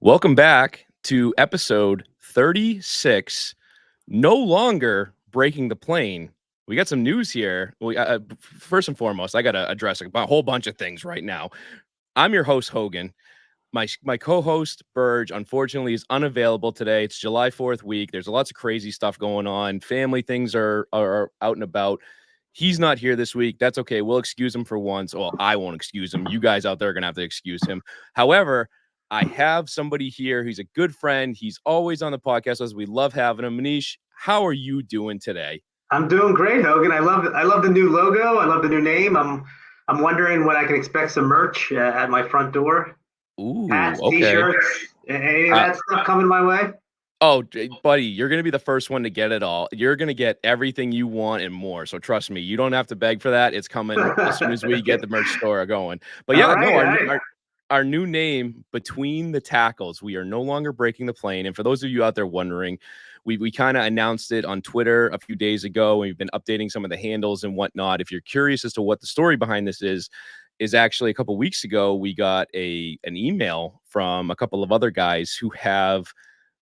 Welcome back to episode 36. No longer breaking the plane. We got some news here. First and foremost, I got to address a whole bunch of things right now. I'm your host, Hogan. My co-host, Burge, unfortunately is unavailable today. It's July 4th week. There's lots of crazy stuff going on. Family things are out and about. He's not here this week. That's okay. We'll excuse him for once. Well, I won't excuse him. You guys out there are going to have to excuse him. However, I have somebody here. He's a good friend. He's always on the podcast as we love having him. Manish, how are you doing today? I'm doing great, Hogan. I love the new logo. I love the new name. I'm wondering when I can expect some merch at my front door. Ooh, Hats, okay. T-shirts, any of that stuff coming my way? Oh, buddy, you're going to be the first one to get it all. You're going to get everything you want and more. So trust me, you don't have to beg for that. It's coming as soon as we get the merch store going. But All yeah, right, no, all right. our new name, Between the Tackles. We are no longer breaking the plane. And for those of you out there wondering, we kind of announced it on Twitter a few days ago, and we've been updating some of the handles and whatnot. If you're curious as to what the story behind this is actually a couple weeks ago, we got an email from a couple of other guys who have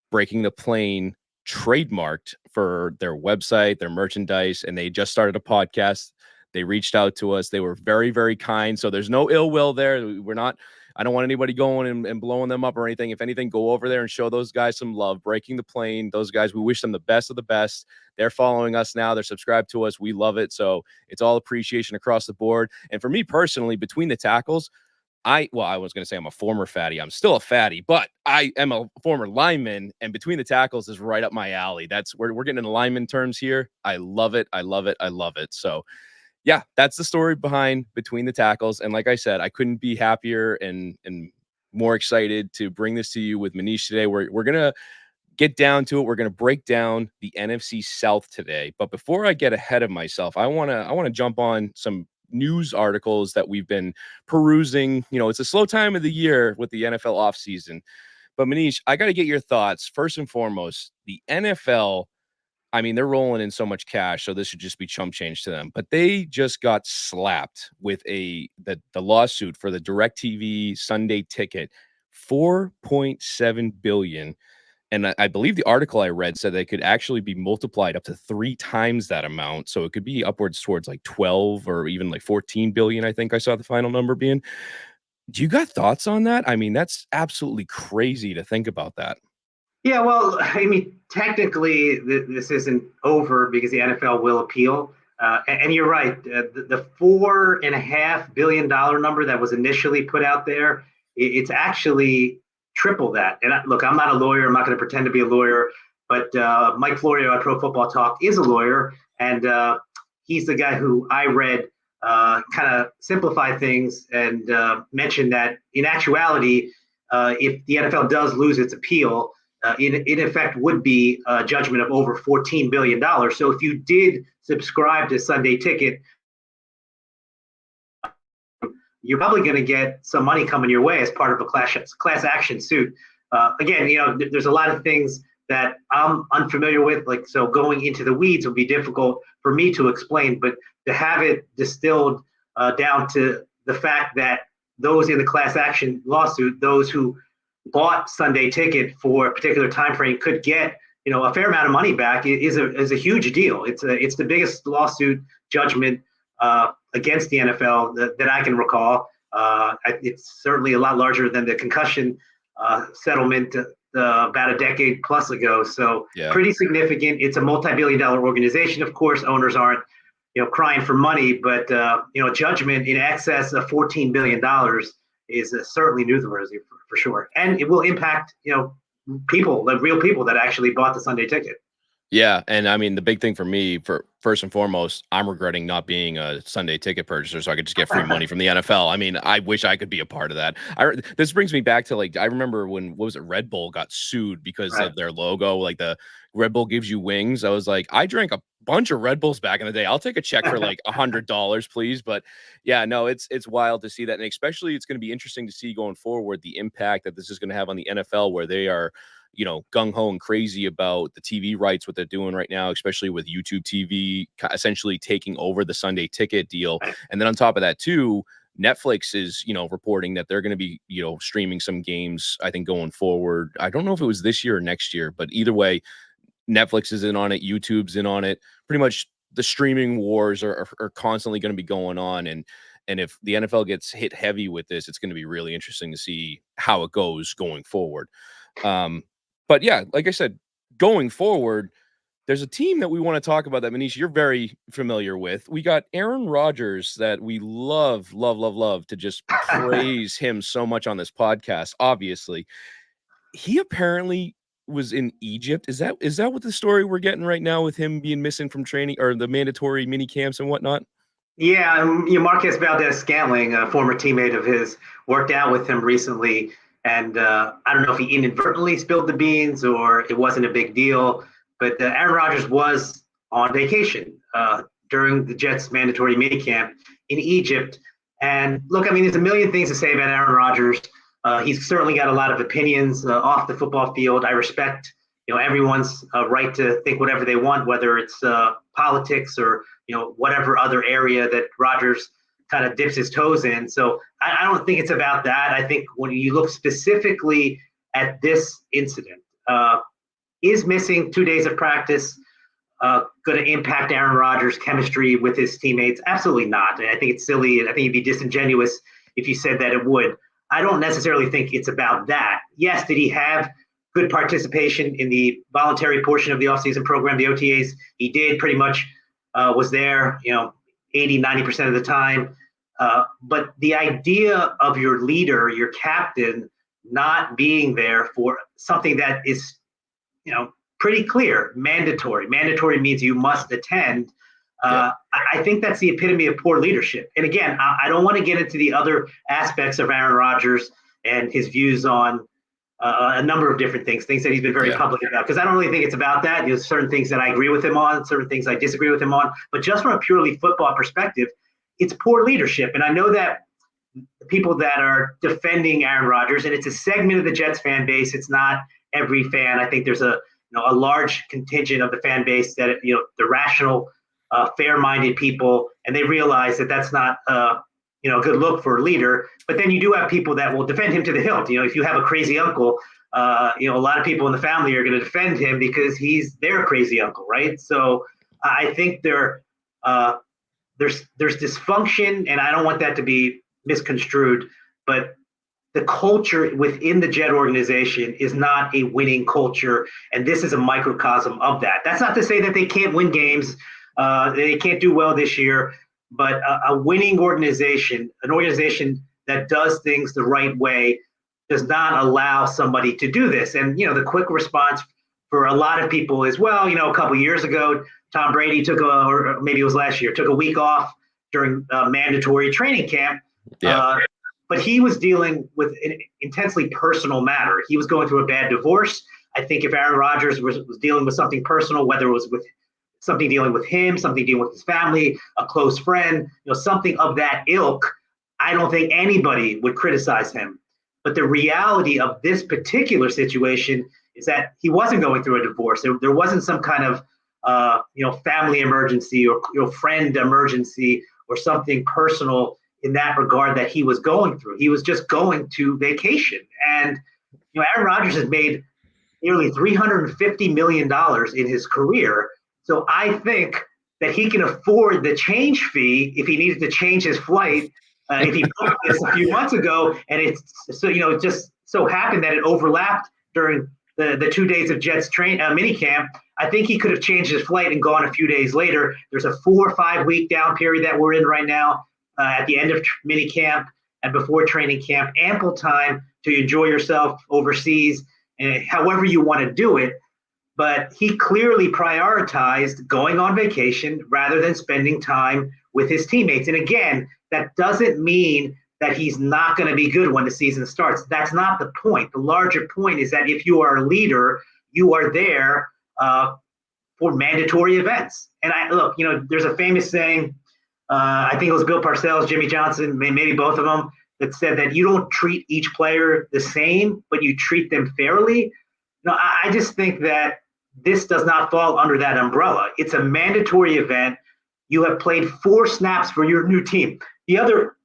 Breaking the Plane trademarked for their website, their merchandise, and they just started a podcast. They reached out to us. They were very, very kind. So there's no ill will there. I don't want anybody going and blowing them up or anything. If anything, go over there and show those guys some love. Breaking the Plane, those guys, we wish them the best of the best. They're following us now. They're subscribed to us. We love it. So it's all appreciation across the board. And for me personally, Between the Tackles, I was going to say I'm a former fatty. I'm still a fatty, but I am a former lineman, and Between the Tackles is right up my alley. That's where we're getting into lineman terms here. I love it. I love it. I love it. So, yeah, that's the story behind Between the Tackles. And like I said, I couldn't be happier and more excited to bring this to you with Manish today. We're gonna get down to it. We're gonna break down the NFC South today. But before I get ahead of myself, I wanna jump on some news articles that we've been perusing. You know, it's a slow time of the year with the NFL offseason. But Manish, I got to get your thoughts. First and foremost, the NFL, I mean, they're rolling in so much cash, so this should just be chump change to them. But they just got slapped with the lawsuit for the DirecTV Sunday ticket, 4.7 billion. And I believe the article I read said they could actually be multiplied up to 3 times that amount. So it could be upwards towards like 12 or even like 14 billion. I think I saw the final number being. Do you got thoughts on that? I mean, that's absolutely crazy to think about that. Yeah, well, I mean, technically, this isn't over because the NFL will appeal. And you're right. The $4.5 billion number that was initially put out there, it's actually triple that. And look, I'm not a lawyer. I'm not going to pretend to be a lawyer. But Mike Florio at Pro Football Talk is a lawyer, and he's the guy who I read kind of simplify things and mention that in actuality, if the NFL does lose its appeal, in effect would be a judgment of over $14 billion. So if you did subscribe to Sunday Ticket, you're probably going to get some money coming your way as part of a class action suit. Again, there's a lot of things that I'm unfamiliar with, like, so going into the weeds would be difficult for me to explain, but to have it distilled down to the fact that those in the class action lawsuit, those who bought Sunday Ticket for a particular time frame could get a fair amount of money back is a huge deal. It's the biggest lawsuit judgment against the NFL that I can recall. It's certainly a lot larger than the concussion settlement about a decade plus ago. So Yeah. Pretty significant. It's a multi-billion-dollar organization. Of course, owners aren't crying for money, but judgment in excess of $14 billion is certainly newsworthy for sure, and it will impact people, like real people that actually bought the Sunday Ticket. Yeah, and I mean, the big thing for me, for first and foremost, I'm regretting not being a Sunday ticket purchaser so I could just get free money from the NFL. I mean, I wish I could be a part of that. This brings me back to, like, I remember when, what was it, Red Bull got sued because Right. of their logo, like the Red Bull gives you wings. I was like, I drank a bunch of Red Bulls back in the day. I'll take a check for like $100, please. But yeah, no, it's wild to see that, and especially it's going to be interesting to see going forward the impact that this is going to have on the NFL, where they are gung-ho and crazy about the TV rights, what they're doing right now, especially with YouTube TV essentially taking over the Sunday Ticket deal. And then on top of that too, Netflix is, reporting that they're going to be, streaming some games, I think, going forward. I don't know if it was this year or next year, but either way, Netflix is in on it. YouTube's in on it. Pretty much the streaming wars are constantly going to be going on. And if the NFL gets hit heavy with this, it's going to be really interesting to see how it goes going forward. But yeah, like I said, going forward, there's a team that we want to talk about that, Manish, you're very familiar with. We got Aaron Rodgers that we love to just praise him so much on this podcast, obviously. He apparently was in Egypt. Is that what the story we're getting right now with him being missing from training or the mandatory mini camps and whatnot? Yeah, Marquez Valdez-Scantling, a former teammate of his, worked out with him recently, and I don't know if he inadvertently spilled the beans or it wasn't a big deal, but Aaron Rodgers was on vacation during the Jets' mandatory minicamp in Egypt. And look, I mean, there's a million things to say about Aaron Rodgers. He's certainly got a lot of opinions off the football field. I respect, everyone's right to think whatever they want, whether it's politics or whatever other area that Rodgers kind of dips his toes in. So I don't think it's about that. I think when you look specifically at this incident, is missing 2 days of practice going to impact Aaron Rodgers' chemistry with his teammates? Absolutely not. I think it's silly. I think it'd be disingenuous if you said that it would. I don't necessarily think it's about that. Yes, did he have good participation in the voluntary portion of the offseason program, the OTAs? He did, pretty much was there, 80, 90% of the time. But the idea of your leader, your captain, not being there for something that is, pretty clear, mandatory. Mandatory means you must attend. I think that's the epitome of poor leadership. And again, I don't want to get into the other aspects of Aaron Rodgers and his views on a number of different things that he's been very public about, because I don't really think it's about that. There's certain things that I agree with him on, certain things I disagree with him on. But just from a purely football perspective, it's poor leadership. And I know that the people that are defending Aaron Rodgers, and it's a segment of the Jets fan base, it's not every fan. I think there's a large contingent of the fan base that, the rational, fair-minded people, and they realize that that's not a good look for a leader. But then you do have people that will defend him to the hilt. If you have a crazy uncle, a lot of people in the family are going to defend him because he's their crazy uncle, right? So I think there's dysfunction, and I don't want that to be misconstrued, but the culture within the Jet organization is not a winning culture, and this is a microcosm of that. That's not to say that they can't win games, they can't do well this year, but a winning organization, an organization that does things the right way, does not allow somebody to do this. And, the quick response for a lot of people is, well, a couple of years ago, Tom Brady or maybe it was last year, took a week off during mandatory training camp. But he was dealing with an intensely personal matter. He was going through a bad divorce. I think if Aaron Rodgers was dealing with something personal, whether it was with something dealing with him, something dealing with his family, a close friend, something of that ilk, I don't think anybody would criticize him. But the reality of this particular situation is that he wasn't going through a divorce. There wasn't some kind of family emergency or friend emergency or something personal in that regard that he was going through. He was just going to vacation. And Aaron Rodgers has made nearly $350 million in his career. So I think that he can afford the change fee if he needed to change his flight. If he booked this a few months ago, and it's so it just so happened that it overlapped during the 2 days of Jets minicamp, I think he could have changed his flight and gone a few days later. There's a 4 or 5 week down period that we're in right now at the end of minicamp and before training camp. Ample time to enjoy yourself overseas, however you want to do it. But he clearly prioritized going on vacation rather than spending time with his teammates. And again, that doesn't mean that he's not going to be good when the season starts. That's not the point. The larger point is that if you are a leader, you are there for mandatory events. And there's a famous saying, I think it was Bill Parcells, Jimmy Johnson, maybe both of them, that said that you don't treat each player the same, but you treat them fairly. I just think that this does not fall under that umbrella. It's a mandatory event. You have played 4 snaps for your new team. The other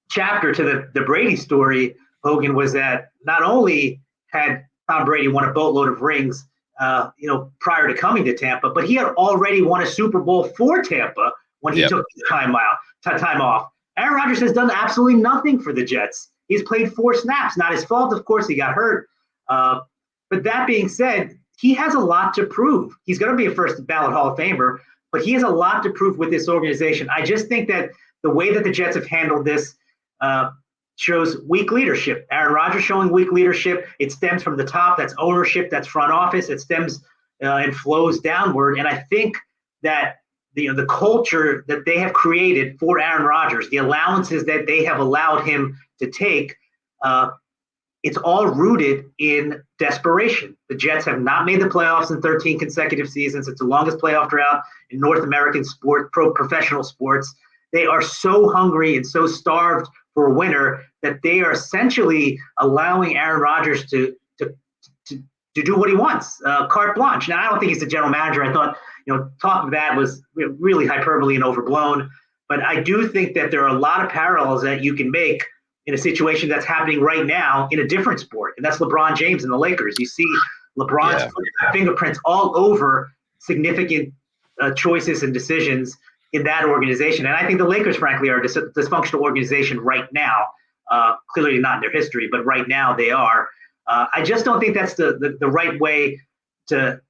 chapter to the Brady story, Hogan, was that not only had Tom Brady won a boatload of rings, prior to coming to Tampa, but he had already won a Super Bowl for Tampa when he took time off. Aaron Rodgers has done absolutely nothing for the Jets. He's played 4 snaps. Not his fault, of course, he got hurt. But that being said, he has a lot to prove. He's going to be a first ballot Hall of Famer, but he has a lot to prove with this organization. I just think that the way that the Jets have handled this shows weak leadership. Aaron Rodgers showing weak leadership. It stems from the top. That's ownership. That's front office. It stems and flows downward. And I think that the culture that they have created for Aaron Rodgers, the allowances that they have allowed him to take, it's all rooted in desperation. The Jets have not made the playoffs in 13 consecutive seasons. It's the longest playoff drought in North American sport, professional sports. They are so hungry and so starved for a winner that they are essentially allowing Aaron Rodgers to do what he wants, carte blanche. Now, I don't think he's the general manager. I thought, talk of that was really hyperbole and overblown. But I do think that there are a lot of parallels that you can make in a situation that's happening right now in a different sport, and that's LeBron James and the Lakers. You see LeBron's fingerprints all over significant choices and decisions in that organization. And I think the Lakers, frankly, are a dysfunctional organization right now. Clearly not in their history, but right now they are. I just don't think that's the right way to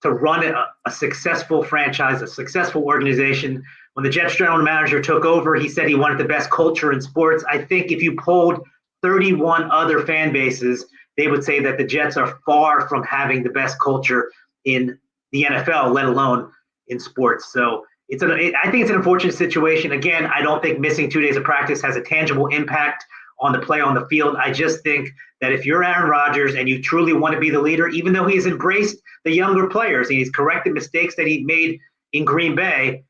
run a successful franchise, a successful organization. When the Jets general manager took over, he said he wanted the best culture in sports. I think if you polled 31 other fan bases, they would say that the Jets are far from having the best culture in the NFL, let alone in sports. So I think it's an unfortunate situation. Again, I don't think missing 2 days of practice has a tangible impact on the play on the field. I just think that if you're Aaron Rodgers and you truly want to be the leader, even though he has embraced the younger players and he's corrected mistakes that he made in Green Bay,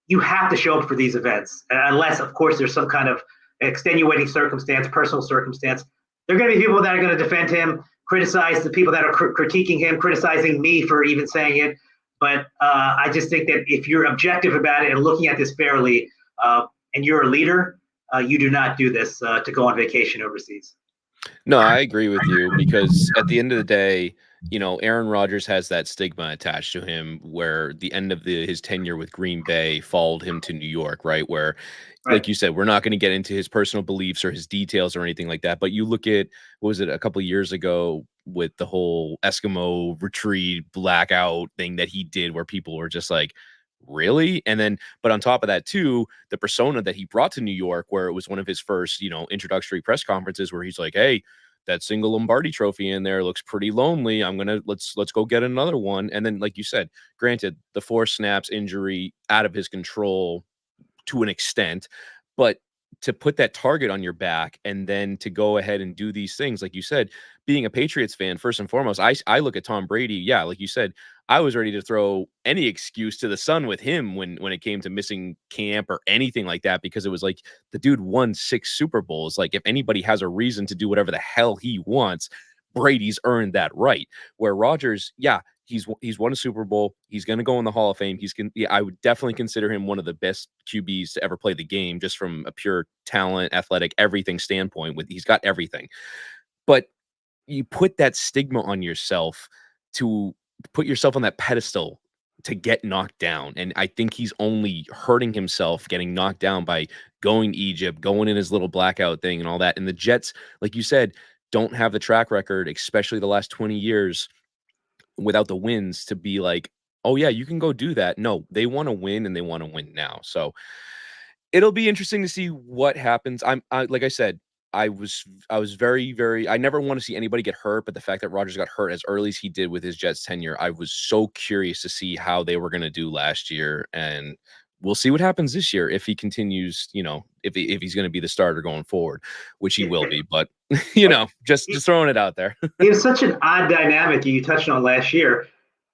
you have to show up for these events. Unless, of course, there's some kind of extenuating circumstance, personal circumstance. There are going to be people that are going to defend him, criticize the people that are critiquing him, criticizing me for even saying it. But I just think that if you're objective about it and looking at this fairly, and you're a leader, you do not do this to go on vacation overseas. No, I agree with you, because at the end of the day, Aaron Rodgers has that stigma attached to him where the end of his tenure with Green Bay followed him to New York, right? Where, like you said, we're not going to get into his personal beliefs or his details or anything like that. But you look at, what was it, a couple of years ago with the whole Eskimo retreat blackout thing that he did, where people were just like, really? And then, but on top of that too, the persona that he brought to New York, where it was one of his first, introductory press conferences, where he's like, hey, that single Lombardi trophy in there looks pretty lonely. Let's go get another one. And then, like you said, granted, the 4 snaps injury out of his control to an extent, but to put that target on your back and then to go ahead and do these things, like you said, being a Patriots fan, first and foremost, I look at Tom Brady. Yeah, like you said, I was ready to throw any excuse to the sun with him when it came to missing camp or anything like that, because it was like, the dude won 6 Super Bowls. Like, if anybody has a reason to do whatever the hell he wants, Brady's earned that right. Where Rodgers, yeah, he's won a Super Bowl. He's going to go in the Hall of Fame. I would definitely consider him one of the best QBs to ever play the game, just from a pure talent, athletic, everything standpoint. He's got everything. But you put that stigma on yourself to put yourself on that pedestal to get knocked down. And I think he's only hurting himself getting knocked down by going to Egypt, going in his little blackout thing and all that. And the Jets, like you said, don't have the track record, especially the last 20 years without the wins, to be like, oh yeah, you can go do that. No, they want to win, and they want to win now. So it'll be interesting to see what happens. Like I said, I was very, very, I never want to see anybody get hurt, but the fact that Rodgers got hurt as early as he did with his Jets tenure, I was so curious to see how they were going to do last year. And we'll see what happens this year if he continues, if he's going to be the starter going forward, which he will be. But, just throwing it out there. It was such an odd dynamic you touched on last year.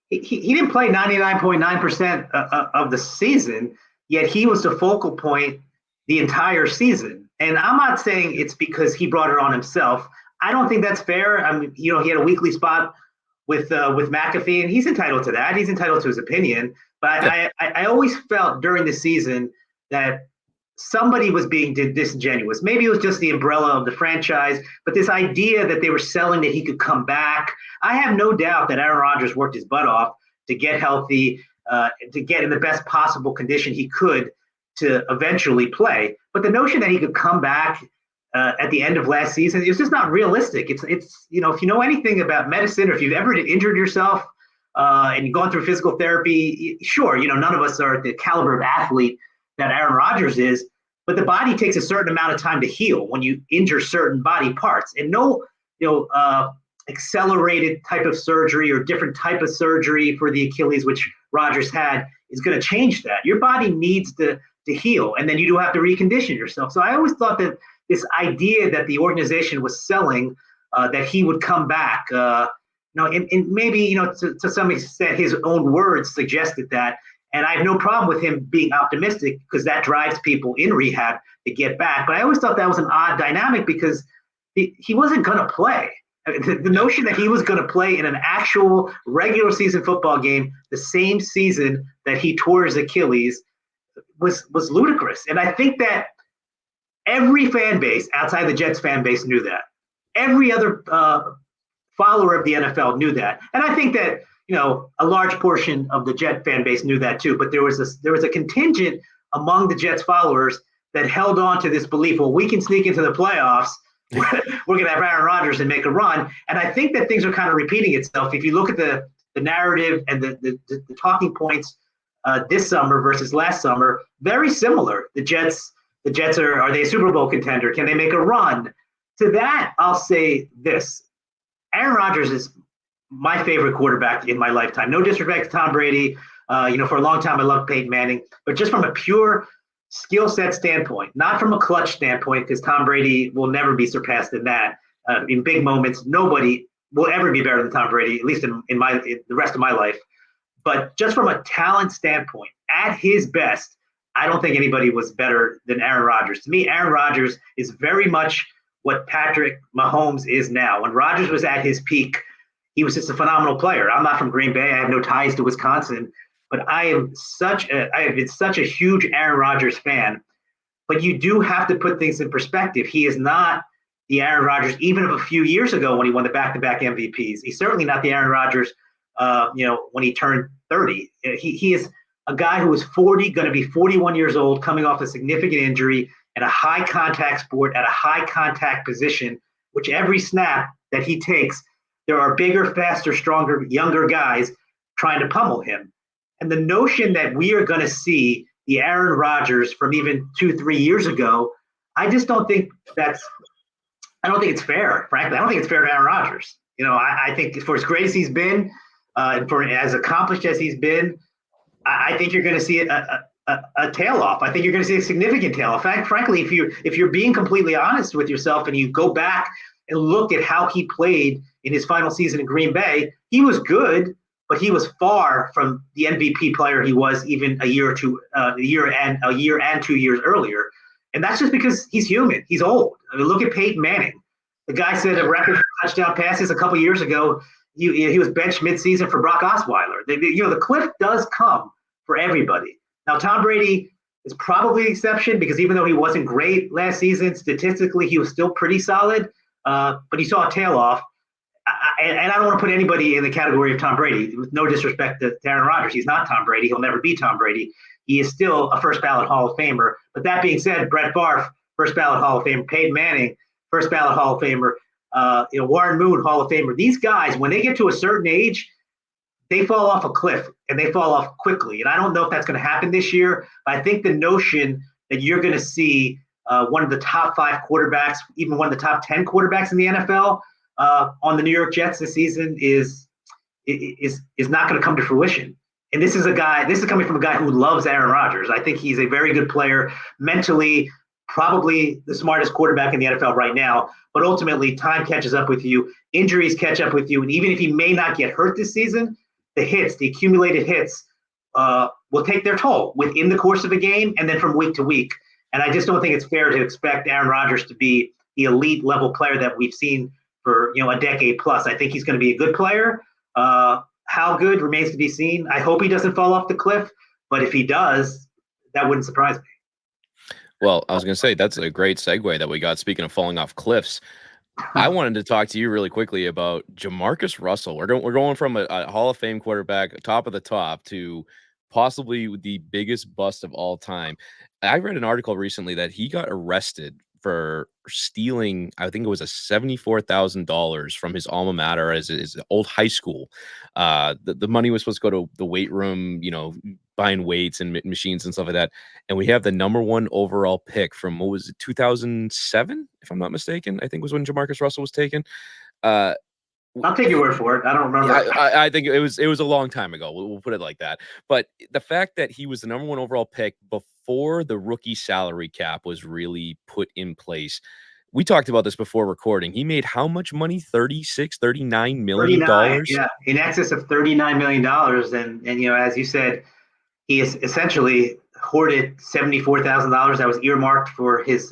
He didn't play 99.9% of the season, yet he was the focal point the entire season. And I'm not saying it's because he brought it on himself. I don't think that's fair. I mean, he had a weekly spot with McAfee, and he's entitled to that. He's entitled to his opinion. But I always felt during the season that somebody was being disingenuous. Maybe it was just the umbrella of the franchise, but this idea that they were selling that he could come back. I have no doubt that Aaron Rodgers worked his butt off to get healthy, to get in the best possible condition he could to eventually play. But the notion that he could come back at the end of last season is just not realistic. It's if you know anything about medicine, or if you've ever injured yourself and you've gone through physical therapy, sure, none of us are at the caliber of athlete that Aaron Rodgers is, but the body takes a certain amount of time to heal when you injure certain body parts, and no, accelerated type of surgery or different type of surgery for the Achilles, which Rodgers had, is going to change that. Your body needs to heal, and then you do have to recondition yourself. So I always thought that this idea that the organization was selling, that he would come back, and maybe to some extent his own words suggested that. And I have no problem with him being optimistic, because that drives people in rehab to get back. But I always thought that was an odd dynamic, because he wasn't going to play. The notion that he was going to play in an actual regular season football game the same season that he tore his Achilles was ludicrous. And I think that every fan base outside the Jets fan base knew that. Every other follower of the NFL knew that. And I think that a large portion of the Jet fan base knew that too. But there was a contingent among the Jets followers that held on to this belief, well, we can sneak into the playoffs. We're going to have Aaron Rodgers and make a run. And I think that things are kind of repeating itself. If you look at the narrative and the talking points this summer versus last summer, very similar. The Jets are they a Super Bowl contender? Can they make a run? To that, I'll say this. Aaron Rodgers is my favorite quarterback in my lifetime. No disrespect to Tom Brady. For a long time, I loved Peyton Manning. But just from a pure skill set standpoint, not from a clutch standpoint, because Tom Brady will never be surpassed in that. In big moments, nobody will ever be better than Tom Brady, at least in the rest of my life. But just from a talent standpoint, at his best, I don't think anybody was better than Aaron Rodgers. To me, Aaron Rodgers is very much what Patrick Mahomes is now. When Rodgers was at his peak, he was just a phenomenal player. I'm not from Green Bay. I have no ties to Wisconsin, but I have been such a huge Aaron Rodgers fan. But you do have to put things in perspective. He is not the Aaron Rodgers even of a few years ago when he won the back-to-back MVPs. He's certainly not the Aaron Rodgers, when he turned 30. He is a guy who is 40, going to be 41 years old, coming off a significant injury in a high-contact sport at a high-contact position, which every snap that he takes, there are bigger, faster, stronger, younger guys trying to pummel him. And the notion that we are going to see the Aaron Rodgers from even 2-3 years ago, I just don't think I don't think it's fair, frankly. I don't think it's fair to Aaron Rodgers. I think for as great as he's been, and for as accomplished as he's been, I think you're going to see a tail off. I think you're going to see a significant tail off. Frankly, if you're being completely honest with yourself and you go back and look at how he played in his final season in Green Bay, he was good, but he was far from the MVP player he was even a year and 2 years earlier. And that's just because he's human. He's old. I mean, look at Peyton Manning. The guy set a record for touchdown passes a couple years ago. He was benched midseason for Brock Osweiler. The cliff does come for everybody. Now, Tom Brady is probably the exception, because even though he wasn't great last season, statistically he was still pretty solid. But he saw a tail off. And I don't want to put anybody in the category of Tom Brady, with no disrespect to Aaron Rodgers. He's not Tom Brady. He'll never be Tom Brady. He is still a first ballot Hall of Famer. But that being said, Brett Favre, first ballot Hall of Famer. Peyton Manning, first ballot Hall of Famer. Warren Moon, Hall of Famer. These guys, when they get to a certain age, they fall off a cliff, and they fall off quickly. And I don't know if that's going to happen this year. But I think the notion that you're going to see one of the top 5 quarterbacks, even one of the top 10 quarterbacks in the NFL on the New York Jets this season is not going to come to fruition. And this is coming from a guy who loves Aaron Rodgers. I think he's a very good player, mentally, probably the smartest quarterback in the NFL right now. But ultimately, time catches up with you. Injuries catch up with you. And even if he may not get hurt this season, the accumulated hits will take their toll within the course of a game and then from week to week. And I just don't think it's fair to expect Aaron Rodgers to be the elite level player that we've seen for a decade plus. I think he's going to be a good player. How good remains to be seen. I hope he doesn't fall off the cliff, but if he does, that wouldn't surprise me. Well, I was going to say that's a great segue that we got. Speaking of falling off cliffs, I wanted to talk to you really quickly about JaMarcus Russell. We're going from a Hall of Fame quarterback, top of the top, to possibly the biggest bust of all time. I read an article recently that he got arrested for stealing, I think it was a $74,000 from his alma mater as his old high school. The money was supposed to go to the weight room, buying weights and machines and stuff like that. And we have the number one overall pick from, what was it, 2007, if I'm not mistaken, I think was when JaMarcus Russell was taken. Uh, I'll take your word for it. I don't remember. I think it was a long time ago. We'll put it like that. But the fact that he was the number one overall pick before the rookie salary cap was really put in place. We talked about this before recording. He made how much money? 36, 39 million dollars. Yeah, in excess of $39 million. And as you said, he has essentially hoarded $74,000 that was earmarked for his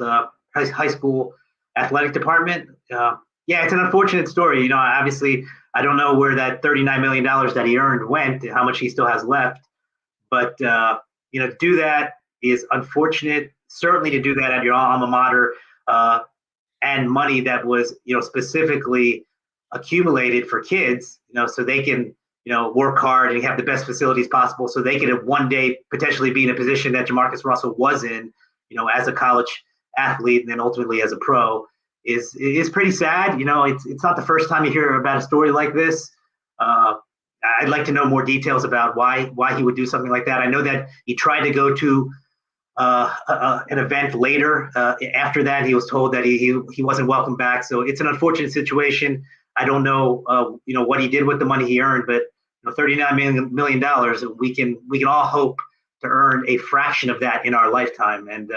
high school athletic department. Yeah, it's an unfortunate story. Obviously, I don't know where that $39 million that he earned went, how much he still has left. But, to do that is unfortunate. Certainly to do that at your alma mater and money that was, specifically accumulated for kids, so they can, work hard and have the best facilities possible so they could one day potentially be in a position that JaMarcus Russell was in, as a college athlete and then ultimately as a pro is pretty sad. It's not the first time you hear about a story like this. I'd like to know more details about why he would do something like that. I know that he tried to go to an event later. After that, he was told that he wasn't welcome back. So it's an unfortunate situation. I don't know, what he did with the money he earned, but $39 million, we can all hope to earn a fraction of that in our lifetime. And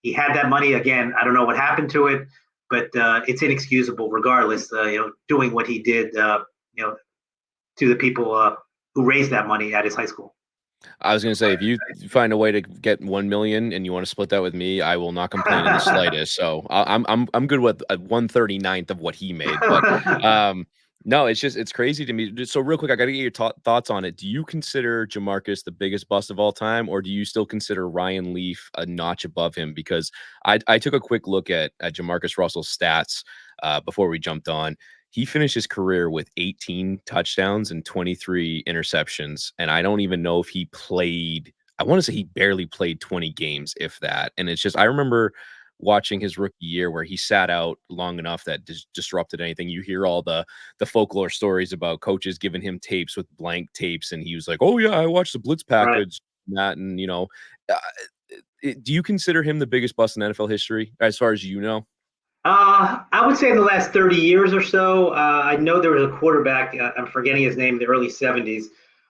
he had that money again. I don't know what happened to it, but it's inexcusable regardless, doing what he did, to the people who raised that money at his high school. I was going to say, if you find a way to get 1 million and you want to split that with me, I will not complain in the slightest. So I'm good with a 1/39th of what he made. But no, it's crazy to me. So real quick, I got to get your thoughts on it. Do you consider JaMarcus the biggest bust of all time, or do you still consider Ryan Leaf a notch above him? Because I took a quick look at JaMarcus Russell's stats before we jumped on. He finished his career with 18 touchdowns and 23 interceptions. And I don't even know if he played, I want to say he barely played 20 games, if that. And it's just, I remember watching his rookie year where he sat out long enough that disrupted anything. You hear all the folklore stories about coaches giving him tapes with blank tapes. And he was like, oh yeah, I watched the blitz package. Right. And do you consider him the biggest bust in NFL history as far as you know? I would say in the last 30 years or so. I know there was a quarterback, I'm forgetting his name, in the early 70s,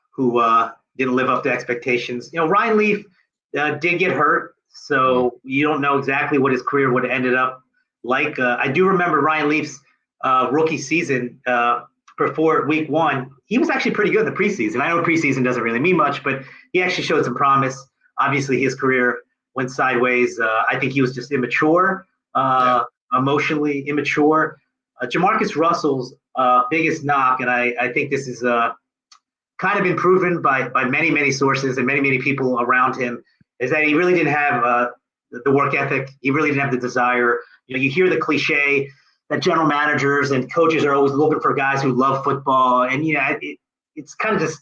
who didn't live up to expectations. Ryan Leaf did get hurt, so you don't know exactly what his career would have ended up like. I do remember Ryan Leaf's rookie season before week one. He was actually pretty good in the preseason. I know preseason doesn't really mean much, but he actually showed some promise. Obviously, his career went sideways. I think he was just immature. Emotionally immature. JaMarcus Russell's biggest knock, and I think this is kind of been proven by many, many sources and many, many people around him, is that he really didn't have the work ethic. He really didn't have the desire. You hear the cliche that general managers and coaches are always looking for guys who love football, and it's kind of just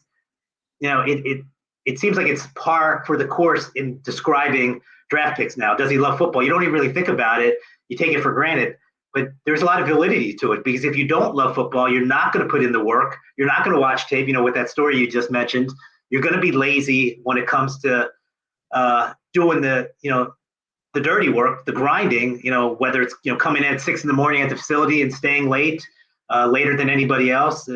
it seems like it's par for the course in describing draft picks now. Does he love football? You don't even really think about it. You take it for granted, but there's a lot of validity to it, because if you don't love football, you're not going to put in the work. You're not going to watch tape. With that story you just mentioned, you're going to be lazy when it comes to doing the dirty work, the grinding. Whether it's coming in at 6 a.m. at the facility and staying late, later than anybody else.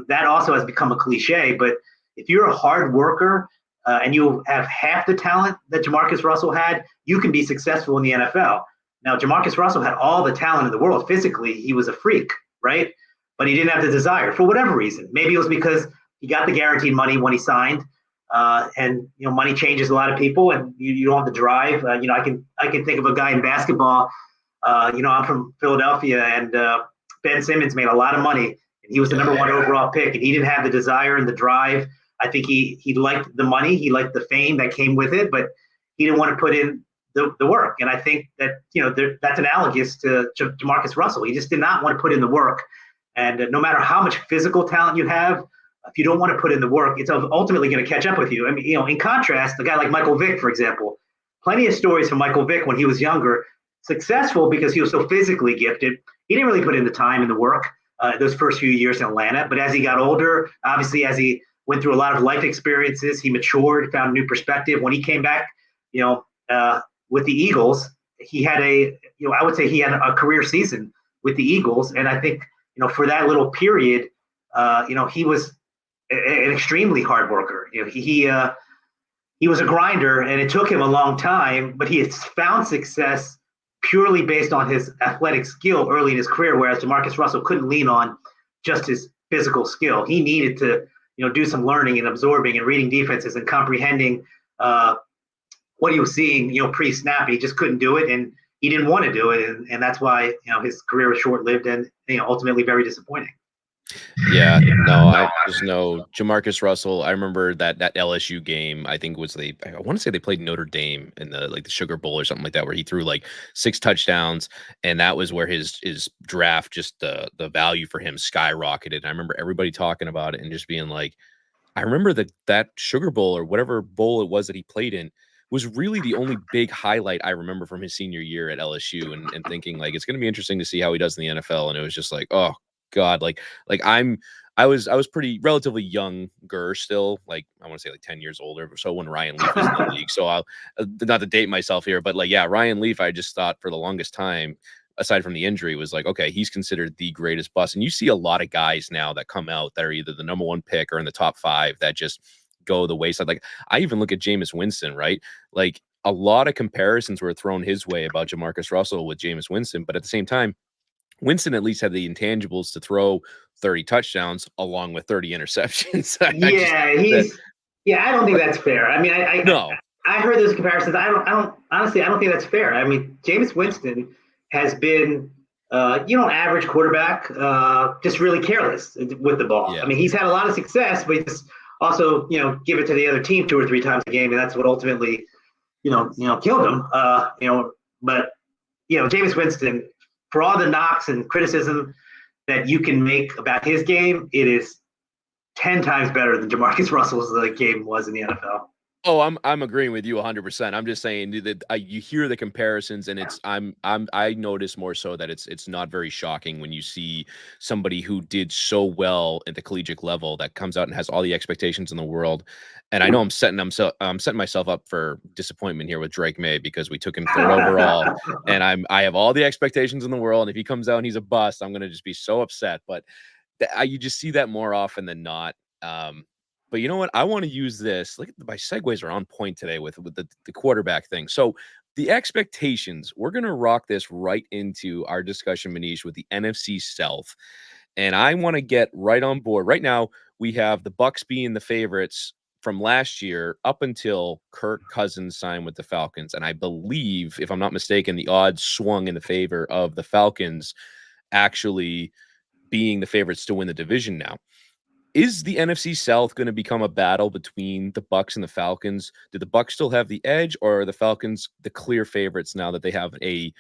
That also has become a cliche. But if you're a hard worker and you have half the talent that JaMarcus Russell had, you can be successful in the NFL. Now, JaMarcus Russell had all the talent in the world. Physically, he was a freak, right? But he didn't have the desire for whatever reason. Maybe it was because he got the guaranteed money when he signed, and money changes a lot of people, and you don't have the drive. I can think of a guy in basketball. I'm from Philadelphia, and Ben Simmons made a lot of money, and he was the number one overall pick, and he didn't have the desire and the drive. I think he liked the money, he liked the fame that came with it, but he didn't want to put in the work. And I think that, that's analogous to JaMarcus Russell. He just did not want to put in the work. And no matter how much physical talent you have, if you don't want to put in the work, it's ultimately going to catch up with you. I mean, in contrast, a guy like Michael Vick, for example, plenty of stories from Michael Vick when he was younger, successful because he was so physically gifted. He didn't really put in the time and the work those first few years in Atlanta. But as he got older, obviously, as he went through a lot of life experiences, he matured, found a new perspective. When he came back, with the Eagles, he had I would say he had a career season with the Eagles. And I think, for that little period, he was an extremely hard worker. He was a grinder, and it took him a long time, but he has found success purely based on his athletic skill early in his career, whereas JaMarcus Russell couldn't lean on just his physical skill. He needed to, do some learning and absorbing and reading defenses and comprehending what he was seeing, pre-snap. He just couldn't do it, and he didn't want to do it, and that's why, his career was short-lived and, ultimately very disappointing. Yeah, no, I just know JaMarcus Russell. I remember that LSU game. I think I want to say they played Notre Dame in the Sugar Bowl or something like that, where he threw like 6 touchdowns, and that was where his draft, just the value for him skyrocketed. And I remember everybody talking about it and just being like, I remember that Sugar Bowl or whatever bowl it was that he played in was really the only big highlight I remember from his senior year at LSU, and thinking like it's going to be interesting to see how he does in the NFL. And it was just like, oh God, I was pretty relatively younger still, like I want to say like 10 years older or so when Ryan Leaf was in the league. So I'll not to date myself here, but like, yeah, Ryan Leaf, I just thought for the longest time, aside from the injury, was like, okay, he's considered the greatest bust. And you see a lot of guys now that come out that are either the number 1 pick or in the top 5 that just go the wayside. Like I even look at Jameis Winston, right? Like a lot of comparisons were thrown his way about JaMarcus Russell with Jameis Winston, but at the same time, Winston at least had the intangibles to throw 30 touchdowns along with 30 interceptions. I don't think that's fair. I mean, I heard those comparisons. I don't honestly, I don't think that's fair. I mean, Jameis Winston has been, average quarterback, just really careless with the ball. Yeah. I mean, he's had a lot of success, but he just also, give it to the other team 2 or 3 times a game, and that's what ultimately, killed him. But Jameis Winston, for all the knocks and criticism that you can make about his game, it is 10 times better than JaMarcus Russell's game was in the NFL. Oh, I'm agreeing with you 100%. I'm just saying that you hear the comparisons, and I notice more so that it's not very shocking when you see somebody who did so well at the collegiate level that comes out and has all the expectations in the world. And I know I'm setting myself up for disappointment here with Drake May, because we took him 3rd overall, and I have all the expectations in the world. And if he comes out and he's a bust, I'm gonna just be so upset. But you just see that more often than not. But you know what? I want to use this. Look, my segues are on point today with the quarterback thing. So the expectations, we're going to rock this right into our discussion, Manish, with the NFC South. And I want to get right on board. Right now, we have the Bucs being the favorites from last year up until Kirk Cousins signed with the Falcons. And I believe, if I'm not mistaken, the odds swung in the favor of the Falcons actually being the favorites to win the division now. Is the NFC South going to become a battle between the Bucs and the Falcons? Do the Bucs still have the edge, or are the Falcons the clear favorites now that they have I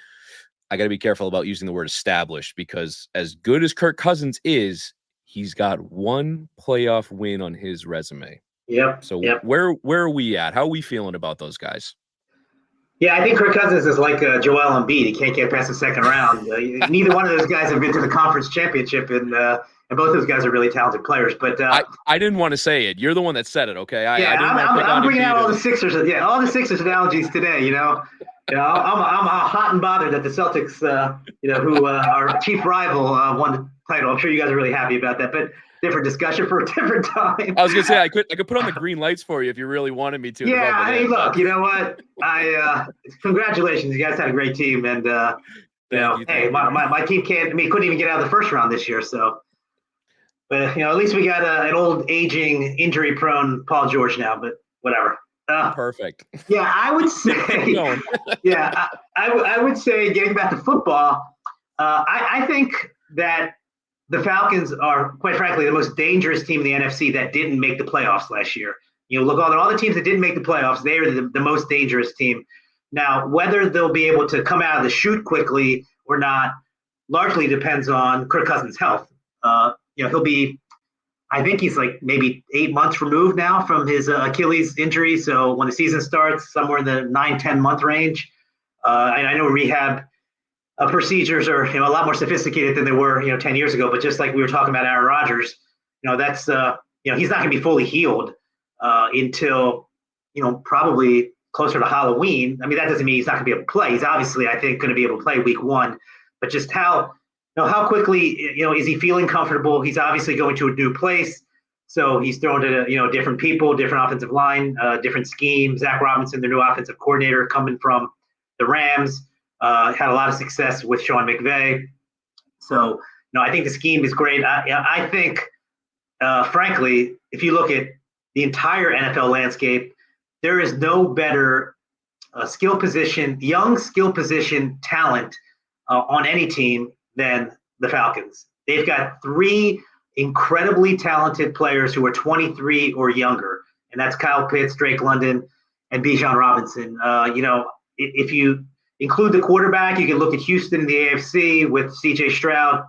got to be careful about using the word established, because as good as Kirk Cousins is, he's got 1 playoff win on his resume. Yep. So where are we at? How are we feeling about those guys? Yeah, I think Kirk Cousins is like Joel Embiid. He can't get past the second round. Neither one of those guys have been to the conference championship, and both those guys are really talented players. But I didn't want to say it. You're the one that said it, okay? I'm bringing out all the Sixers. Yeah, all the Sixers analogies today. I'm hot and bothered that the Celtics, who our chief rival, won the title. I'm sure you guys are really happy about that. But different discussion for a different time. I was gonna say I could put on the green lights for you if you really wanted me to. Yeah, hey, look, you know what? Congratulations, you guys had a great team, and my team couldn't even get out of the first round this year, so. But at least we got an old, aging, injury-prone Paul George now. But whatever. Perfect. Yeah, I would say. I would say, getting back to football, I think that the Falcons are, quite frankly, the most dangerous team in the NFC that didn't make the playoffs last year. Look, all the teams that didn't make the playoffs, they are the most dangerous team. Now, whether they'll be able to come out of the chute quickly or not largely depends on Kirk Cousins' health. He'll be, I think he's like maybe 8 months removed now from his Achilles injury. So when the season starts, somewhere in the 9-10 month range. And I know rehab procedures are a lot more sophisticated than they were 10 years ago. But just like we were talking about Aaron Rodgers, that's he's not going to be fully healed until probably closer to Halloween. I mean, that doesn't mean he's not going to be able to play. He's obviously, I think, going to be able to play week 1. But just how quickly is he feeling comfortable? He's obviously going to a new place, so he's thrown to different people, different offensive line, different scheme. Zach Robinson, the new offensive coordinator, coming from the Rams, had a lot of success with Sean McVay. So I think the scheme is great. I think, frankly, if you look at the entire NFL landscape, there is no better young skill position talent on any team than the Falcons. They've got 3 incredibly talented players who are 23 or younger, and that's Kyle Pitts, Drake London, and Bijan Robinson. If you include the quarterback, you can look at Houston in the AFC with C.J. Stroud,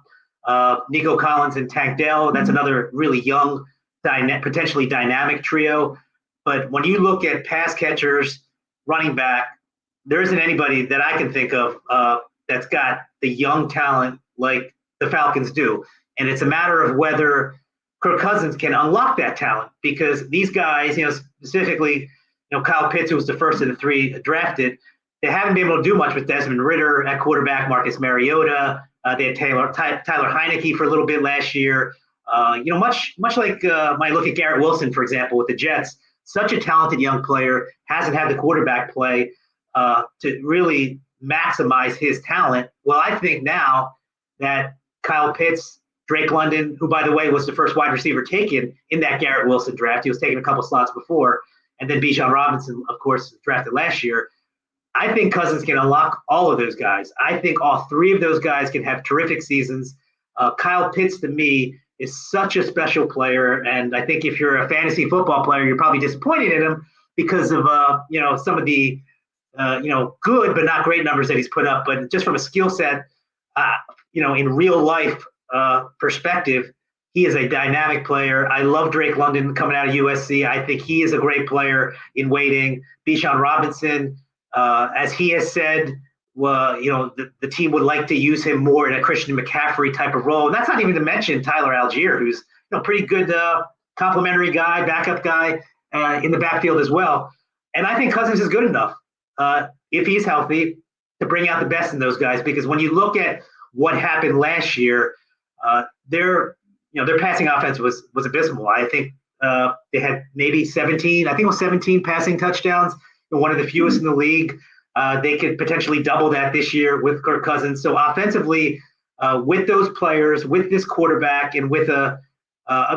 Nico Collins, and Tank Dell. That's another really young, potentially dynamic trio. But when you look at pass catchers, running back, there isn't anybody that I can think of that's got the young talent like the Falcons do. And it's a matter of whether Kirk Cousins can unlock that talent, because these guys, specifically, Kyle Pitts, who was the first of the 3 drafted, they haven't been able to do much with Desmond Ridder at quarterback, Marcus Mariota. They had Tyler Heineke for a little bit last year. Much like when I look at Garrett Wilson, for example, with the Jets, such a talented young player, hasn't had the quarterback play to really maximize his talent. Well, I think now that Kyle Pitts, Drake London, who, by the way, was the first wide receiver taken in that Garrett Wilson draft, he was taken a couple slots before, and then Bijan Robinson, of course, drafted last year. I think Cousins can unlock all of those guys. I think all 3 of those guys can have terrific seasons. Kyle Pitts, to me, is such a special player, and I think if you're a fantasy football player, you're probably disappointed in him because of some of the good but not great numbers that he's put up. But just from a skill set, in real life perspective, he is a dynamic player. I love Drake London coming out of USC. I think he is a great player in waiting. Bijan Robinson, as he has said, the team would like to use him more in a Christian McCaffrey type of role. And that's not even to mention Tyler Algier, who's pretty good complimentary guy, backup guy in the backfield as well. And I think Cousins is good enough, if he's healthy, to bring out the best in those guys. Because when you look at what happened last year, their passing offense was abysmal. I think they had maybe 17 passing touchdowns, one of the fewest in the league. They could potentially double that this year with Kirk Cousins. So offensively, with those players, with this quarterback, and with a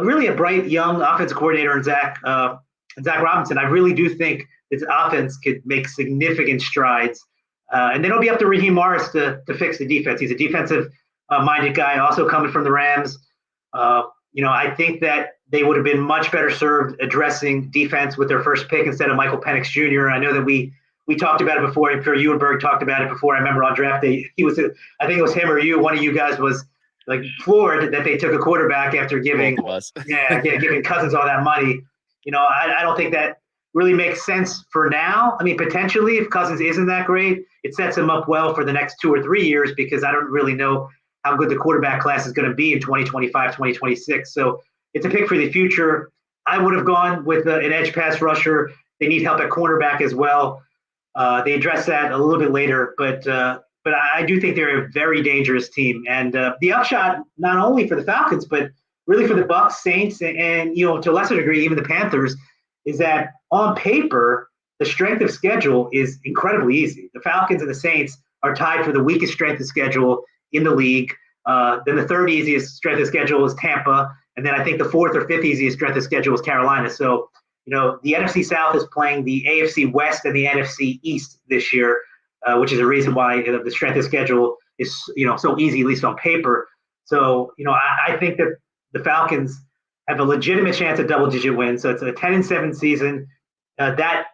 really a bright young offensive coordinator in Zach Robinson, I really do think this offense could make significant strides. And then it'll be up to Raheem Morris to fix the defense. He's a defensive-minded guy, also coming from the Rams. I think that they would have been much better served addressing defense with their first pick instead of Michael Penix Jr. I know that we talked about it before. I'm sure Ewenberg talked about it before. I remember on draft day, I think it was him or you. One of you guys was like floored that they took a quarterback after giving Cousins all that money. I don't think that really makes sense for now. I mean, potentially, if Cousins isn't that great, it sets him up well for the next 2 or 3 years, because I don't really know how good the quarterback class is going to be in 2025, 2026. So it's a pick for the future. I would have gone with an edge pass rusher. They need help at cornerback as well. They address that a little bit later, but I do think they're a very dangerous team. And the upshot, not only for the Falcons, but really for the Bucs, Saints, and to a lesser degree, even the Panthers, is that on paper, the strength of schedule is incredibly easy. The Falcons and the Saints are tied for the weakest strength of schedule in the league. Then the 3rd easiest strength of schedule is Tampa. And then I think the 4th or 5th easiest strength of schedule is Carolina. So, the NFC South is playing the AFC West and the NFC East this year, which is a reason why the strength of schedule is, so easy, at least on paper. So, I think that the Falcons have a legitimate chance at double-digit wins. So it's a 10-7 season. That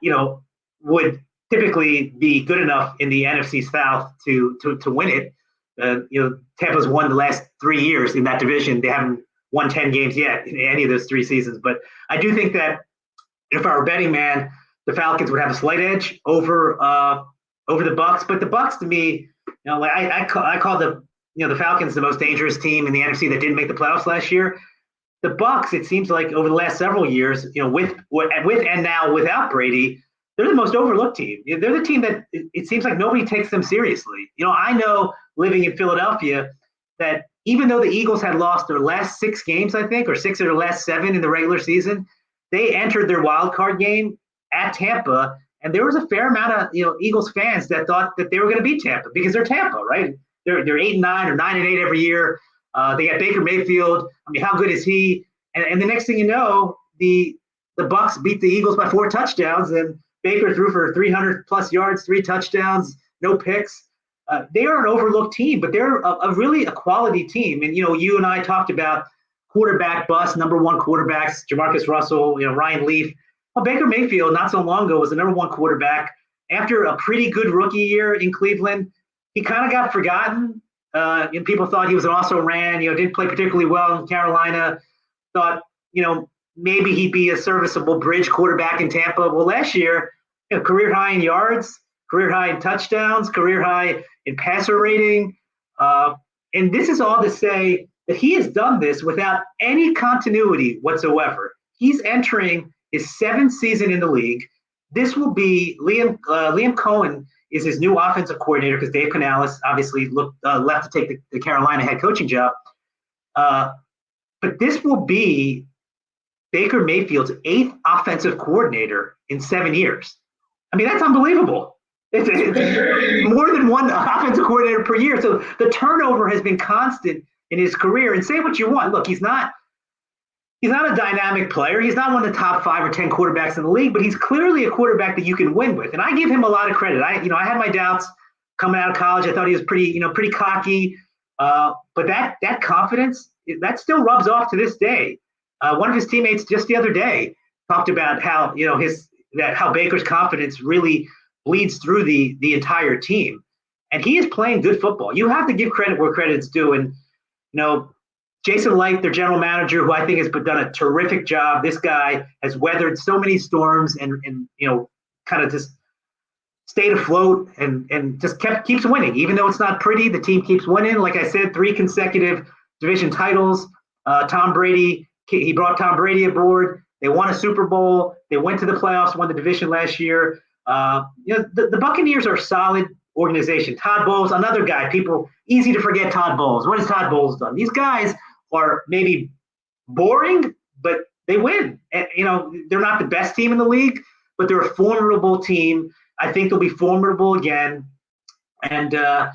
would typically be good enough in the NFC South to win it. Tampa's won the last 3 years in that division. They haven't won 10 games yet in any of those 3 seasons. But I do think that if I were a betting man, the Falcons would have a slight edge over the Bucks. But the Bucks, to me, like I call the Falcons the most dangerous team in the NFC that didn't make the playoffs last year. The Bucks, it seems like over the last several years, with and now without Brady, they're the most overlooked team. They're the team that it seems like nobody takes them seriously. I know living in Philadelphia that even though the Eagles had lost their last 6 games, I think, or 6 of their last 7 in the regular season, they entered their wild card game at Tampa, and there was a fair amount of Eagles fans that thought that they were going to beat Tampa because they're Tampa, right? They're 8-9 or 9-8 every year. They got Baker Mayfield. I mean, how good is he? And the next thing you know, the Bucks beat the Eagles by 4 touchdowns, and Baker threw for 300+ yards, 3 touchdowns, no picks. They are an overlooked team, but they're really a quality team. And you and I talked about quarterback bust, number 1 quarterbacks, JaMarcus Russell, Ryan Leaf. Well, Baker Mayfield not so long ago was the number 1 quarterback. After a pretty good rookie year in Cleveland, he kind of got forgotten. And people thought he was an also-ran, didn't play particularly well in Carolina. Thought, maybe he'd be a serviceable bridge quarterback in Tampa. Well, last year, career high in yards, career high in touchdowns, career high in passer rating. And this is all to say that he has done this without any continuity whatsoever. He's entering his 7th season in the league. This will be Liam Cohen is his new offensive coordinator because Dave Canales obviously left to take the Carolina head coaching job. But this will be Baker Mayfield's 8th offensive coordinator in 7 years. I mean, that's unbelievable. It's more than 1 offensive coordinator per year. So the turnover has been constant in his career. And say what you want. Look, he's not a dynamic player. He's not one of the top 5 or 10 quarterbacks in the league, but he's clearly a quarterback that you can win with. And I give him a lot of credit. I had my doubts coming out of college. I thought he was pretty cocky. But that confidence, that still rubs off to this day. One of his teammates just the other day talked about how how Baker's confidence really bleeds through the entire team, and he is playing good football. You have to give credit where credit's due, and Jason Light, their general manager, who I think has done a terrific job. This guy has weathered so many storms and kind of just stayed afloat and just keeps winning, even though it's not pretty. The team keeps winning. Like I said, 3 consecutive division titles. Tom Brady. He brought Tom Brady aboard. They won a Super Bowl. They went to the playoffs, won the division last year. The Buccaneers are a solid organization. Todd Bowles, another guy. People, easy to forget Todd Bowles. What has Todd Bowles done? These guys are maybe boring, but they win. And, they're not the best team in the league, but they're a formidable team. I think they'll be formidable again. And, I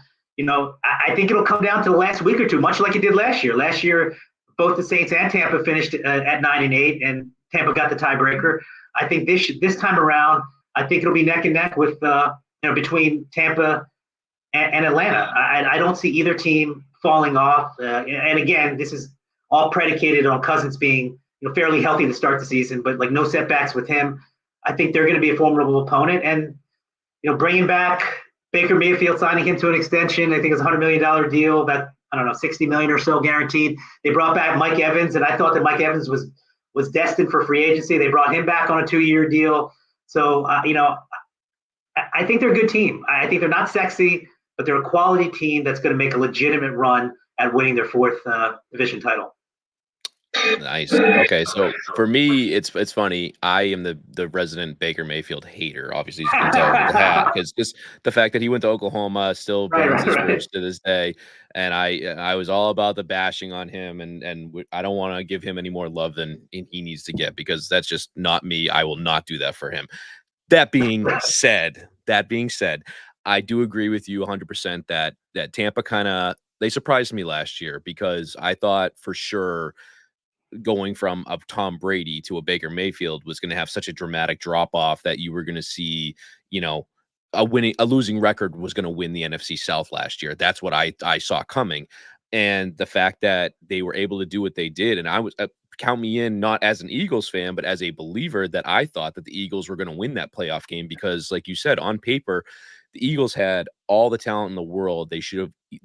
think it'll come down to the last week or two, much like it did last year. Last year, both the Saints and Tampa finished at 9-8, and Tampa got the tiebreaker. I think this time around, I think it'll be neck and neck with between Tampa and Atlanta. I don't see either team falling off. And again, this is all predicated on Cousins being fairly healthy to start the season, but like no setbacks with him. I think they're going to be a formidable opponent, and bringing back Baker Mayfield, signing him to an extension. I think it's a $100 million deal. That I don't know, $60 million or so guaranteed. They brought back Mike Evans, and I thought that Mike Evans was destined for free agency. They brought him back on a 2-year deal. So, I think they're a good team. I think they're not sexy, but they're a quality team that's going to make a legitimate run at winning their 4th division title. Nice. Okay, so for me, it's funny. I am the resident Baker Mayfield hater. Obviously, you can tell with the hat, because just the fact that he went to Oklahoma still burns his bridge to this day. And I was all about the bashing on him, and I don't want to give him any more love than he needs to get, because that's just not me. I will not do that for him. That being said, I do agree with you 100% that Tampa they surprised me last year, because I thought for sure going from a Tom Brady to a Baker Mayfield was going to have such a dramatic drop off that you were going to see, a losing record was going to win the NFC South last year. That's what I saw coming. And the fact that they were able to do what they did, and I was count me in, not as an Eagles fan, but as a believer, that I thought that the Eagles were going to win that playoff game because, like you said, on paper, the Eagles had all the talent in the world. They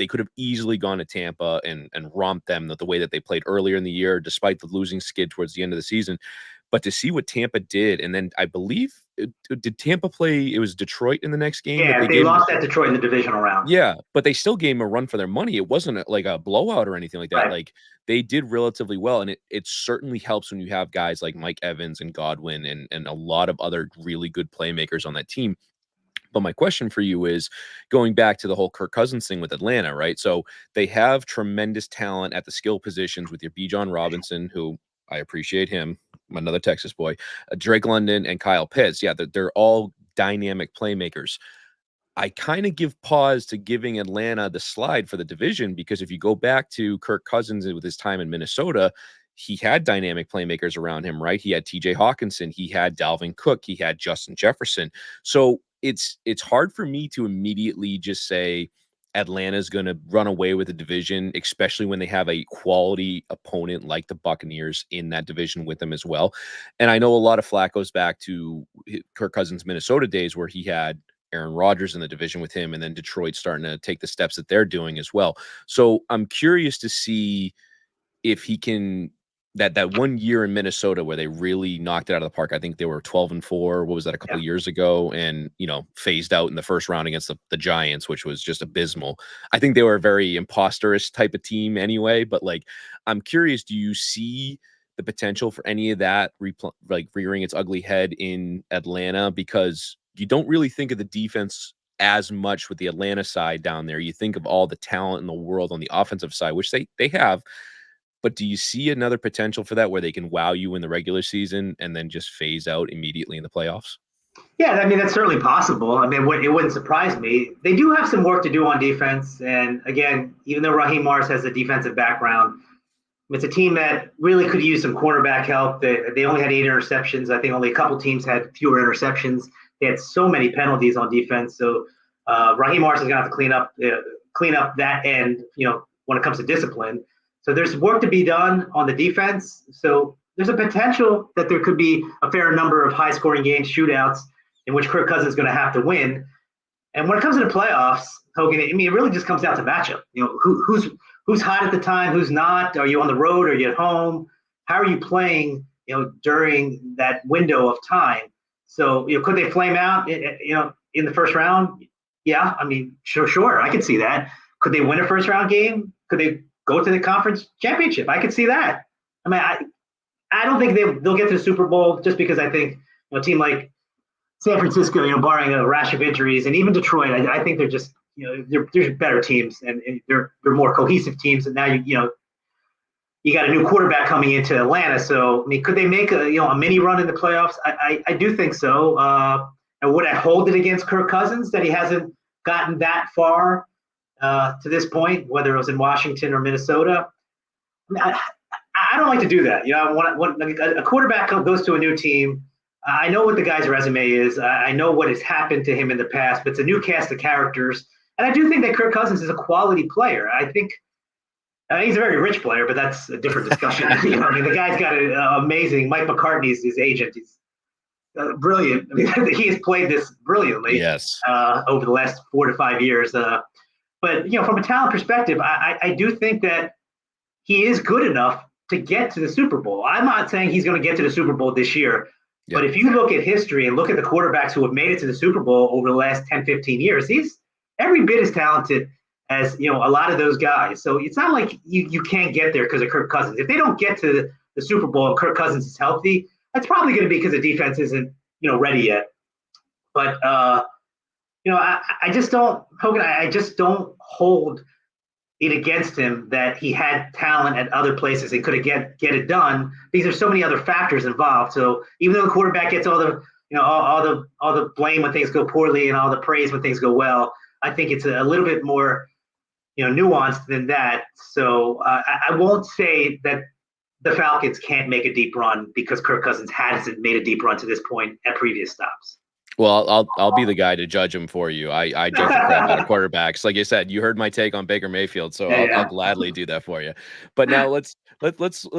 could have easily gone to Tampa and romped them the way that they played earlier in the year, despite the losing skid towards the end of the season. But to see what Tampa did, and then I believe did Tampa play? It was Detroit in the next game that they lost at Detroit in the divisional round. Yeah, but they still gave them a run for their money. It wasn't like a blowout or anything like that. Right. Like they did relatively well, and it certainly helps when you have guys like Mike Evans and Godwin and a lot of other really good playmakers on that team. But my question for you is going back to the whole Kirk Cousins thing with Atlanta, right? So they have tremendous talent at the skill positions with your Bijan Robinson, who I appreciate him, another Texas boy, Drake London, and Kyle Pitts. Yeah, they're all dynamic playmakers. I kind of give pause to giving Atlanta the slide for the division because if you go back to Kirk Cousins with his time in Minnesota, he had dynamic playmakers around him, right? He had TJ Hawkinson, he had Dalvin Cook, he had Justin Jefferson. So it's hard for me to immediately just say Atlanta's going to run away with the division, especially when they have a quality opponent like the Buccaneers in that division with them as well. And I know a lot of flack goes back to Kirk Cousins' Minnesota days where he had Aaron Rodgers in the division with him, and then Detroit starting to take the steps that they're doing as well. So I'm curious to see if he can that 1 year in Minnesota where they really knocked it out of the park. I think they were 12-4. What was that, a couple of years ago? And, phased out in the first round against the Giants, which was just abysmal. I think they were a very imposterish type of team anyway, but I'm curious, do you see the potential for any of that rearing its ugly head in Atlanta? Because you don't really think of the defense as much with the Atlanta side down there. You think of all the talent in the world on the offensive side, which they have. But do you see another potential for that where they can wow you in the regular season and then just phase out immediately in the playoffs? Yeah, I mean, that's certainly possible. I mean, it wouldn't surprise me. They do have some work to do on defense. And again, even though Raheem Morris has a defensive background, it's a team that really could use some cornerback help. They only had 8 interceptions. I think only a couple teams had fewer interceptions. They had so many penalties on defense. So Raheem Morris is going to have to clean up that end, when it comes to discipline. So there's work to be done on the defense. So there's a potential that there could be a fair number of high-scoring games, shootouts, in which Kirk Cousins is going to have to win. And when it comes to the playoffs, Hogan, I mean, it really just comes down to matchup. Who's hot at the time, who's not? Are you on the road? Are you at home? How are you playing, during that window of time? So, could they flame out, in the first round? Yeah, I mean, sure, I could see that. Could they win a first-round game? Could they go to the conference championship? I could see that. I mean, I don't think they'll get to the Super Bowl just because I think a team like San Francisco, barring a rash of injuries, and even Detroit, I think they're just, they're better teams and they're more cohesive teams. And now you got a new quarterback coming into Atlanta. So I mean, could they make a mini run in the playoffs? I do think so. And would I hold it against Kirk Cousins that he hasn't gotten that far to this point, whether it was in Washington or Minnesota? I don't like to do that. When a quarterback goes to a new team, I know what the guy's resume is. I know what has happened to him in the past, but it's a new cast of characters. And I do think that Kirk Cousins is a quality player. I think he's a very rich player, but that's a different discussion. I mean, the guy's got an amazing. Mike McCartney's his agent. He's brilliant. I mean, he has played this brilliantly. Yes. Over the last 4 to 5 years. But from a talent perspective, I do think that he is good enough to get to the Super Bowl. I'm not saying he's going to get to the Super Bowl this year. Yeah. But if you look at history and look at the quarterbacks who have made it to the Super Bowl over the last 10, 15 years, he's every bit as talented as a lot of those guys. So it's not like you can't get there because of Kirk Cousins. If they don't get to the Super Bowl and Kirk Cousins is healthy, that's probably going to be because the defense isn't ready yet. But I just don't, Hogan. I just don't hold it against him that he had talent at other places and could get it done. These are so many other factors involved. So even though the quarterback gets all the all the blame when things go poorly and all the praise when things go well, I think it's a little bit more nuanced than that. So I won't say that the Falcons can't make a deep run because Kirk Cousins hasn't made a deep run to this point at previous stops. Well, I'll be the guy to judge him for you. I judge the crap out of quarterbacks. Like I said, you heard my take on Baker Mayfield, so Yeah, I'll yeah, gladly do that for you. But now let's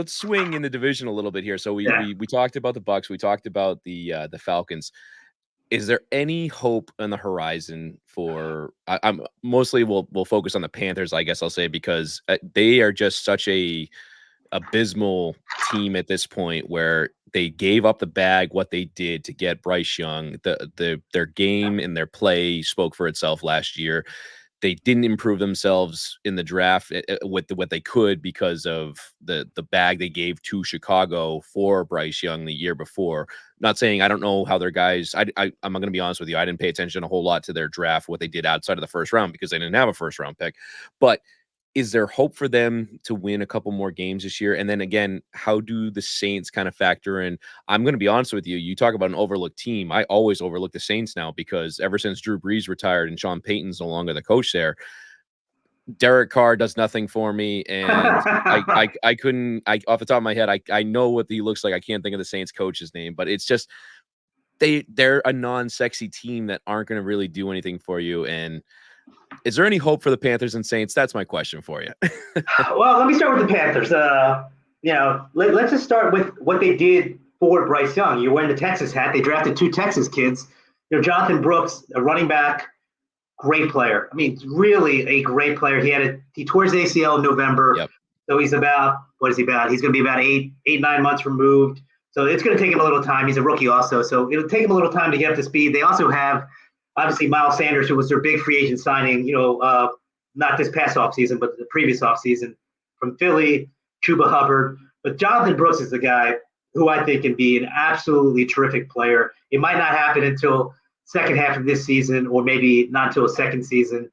swing in the division a little bit here. So yeah. we talked about the Bucks, we talked about the Falcons. Is there any hope on the horizon for? I'm mostly we'll focus on the Panthers, I guess I'll say, because they are just such a abysmal team at this point where they gave up the bag what they did to get Bryce Young. Their game and their play spoke for itself last year. They didn't improve themselves in the draft with what they could because of the bag they gave to Chicago for Bryce Young the year before. Not saying I don't know how their guys. I'm going to be honest with you. I didn't pay attention a whole lot to their draft, what they did outside of the first round because they didn't have a first round pick. But is there hope for them to win a couple more games this year? And then again, how do the Saints kind of factor in? I'm going to be honest with you. You talk about an overlooked team. I always overlook the Saints now because ever since Drew Brees retired and Sean Payton's no longer the coach there, Derek Carr does nothing for me. And I couldn't, off the top of my head, I know what he looks like. I can't think of the Saints coach's name, but it's just, they're a non-sexy team that aren't going to really do anything for you. And is there any hope for the Panthers and Saints? That's my question for you. Well, let me start with the Panthers. Let's just start with what they did for Bryce Young. You're wearing the Texas hat. They drafted two Texas kids. Jonathan Brooks, a running back, great player. I mean, really a great player. He tore his ACL in November. Yep. So he's about, what is he about? He's going to be about 9 months removed. So it's going to take him a little time. He's a rookie also. So it'll take him a little time to get up to speed. They also have, obviously, Miles Sanders, who was their big free agent signing, not this past offseason, but the previous offseason from Philly, Chuba Hubbard. But Jonathan Brooks is the guy who I think can be an absolutely terrific player. It might not happen until second half of this season, or maybe not until a second season.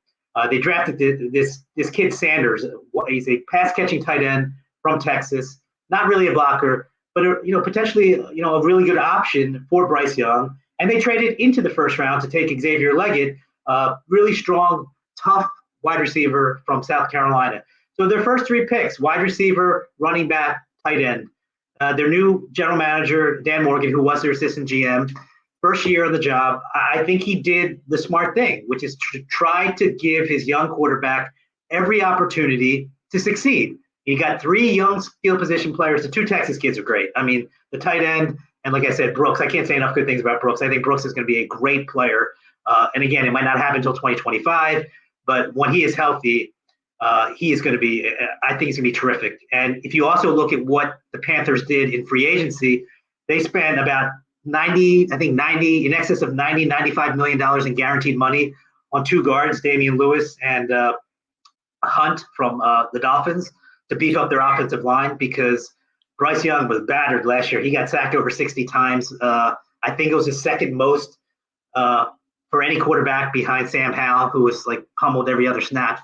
They drafted this kid Sanders. He's a pass-catching tight end from Texas, not really a blocker, but potentially a really good option for Bryce Young. And they traded into the first round to take Xavier Leggett, really strong, tough wide receiver from South Carolina. So their first three picks: wide receiver, running back, tight end. Their new general manager, Dan Morgan, who was their assistant GM, first year on the job, I think he did the smart thing, which is to try to give his young quarterback every opportunity to succeed. He got three young skill position players. The two Texas kids are great. I mean, the tight end, and like I said, Brooks, I can't say enough good things about Brooks. I think Brooks is going to be a great player. And again, it might not happen until 2025, but when he is healthy, he is going to be, I think he's going to be terrific. And if you also look at what the Panthers did in free agency, they spent about in excess of $95 million in guaranteed money on two guards, Damian Lewis and Hunt from the Dolphins, to beef up their offensive line because Bryce Young was battered last year. He got sacked over 60 times. I think it was his second most for any quarterback behind Sam Howell, who was like pummeled every other snap.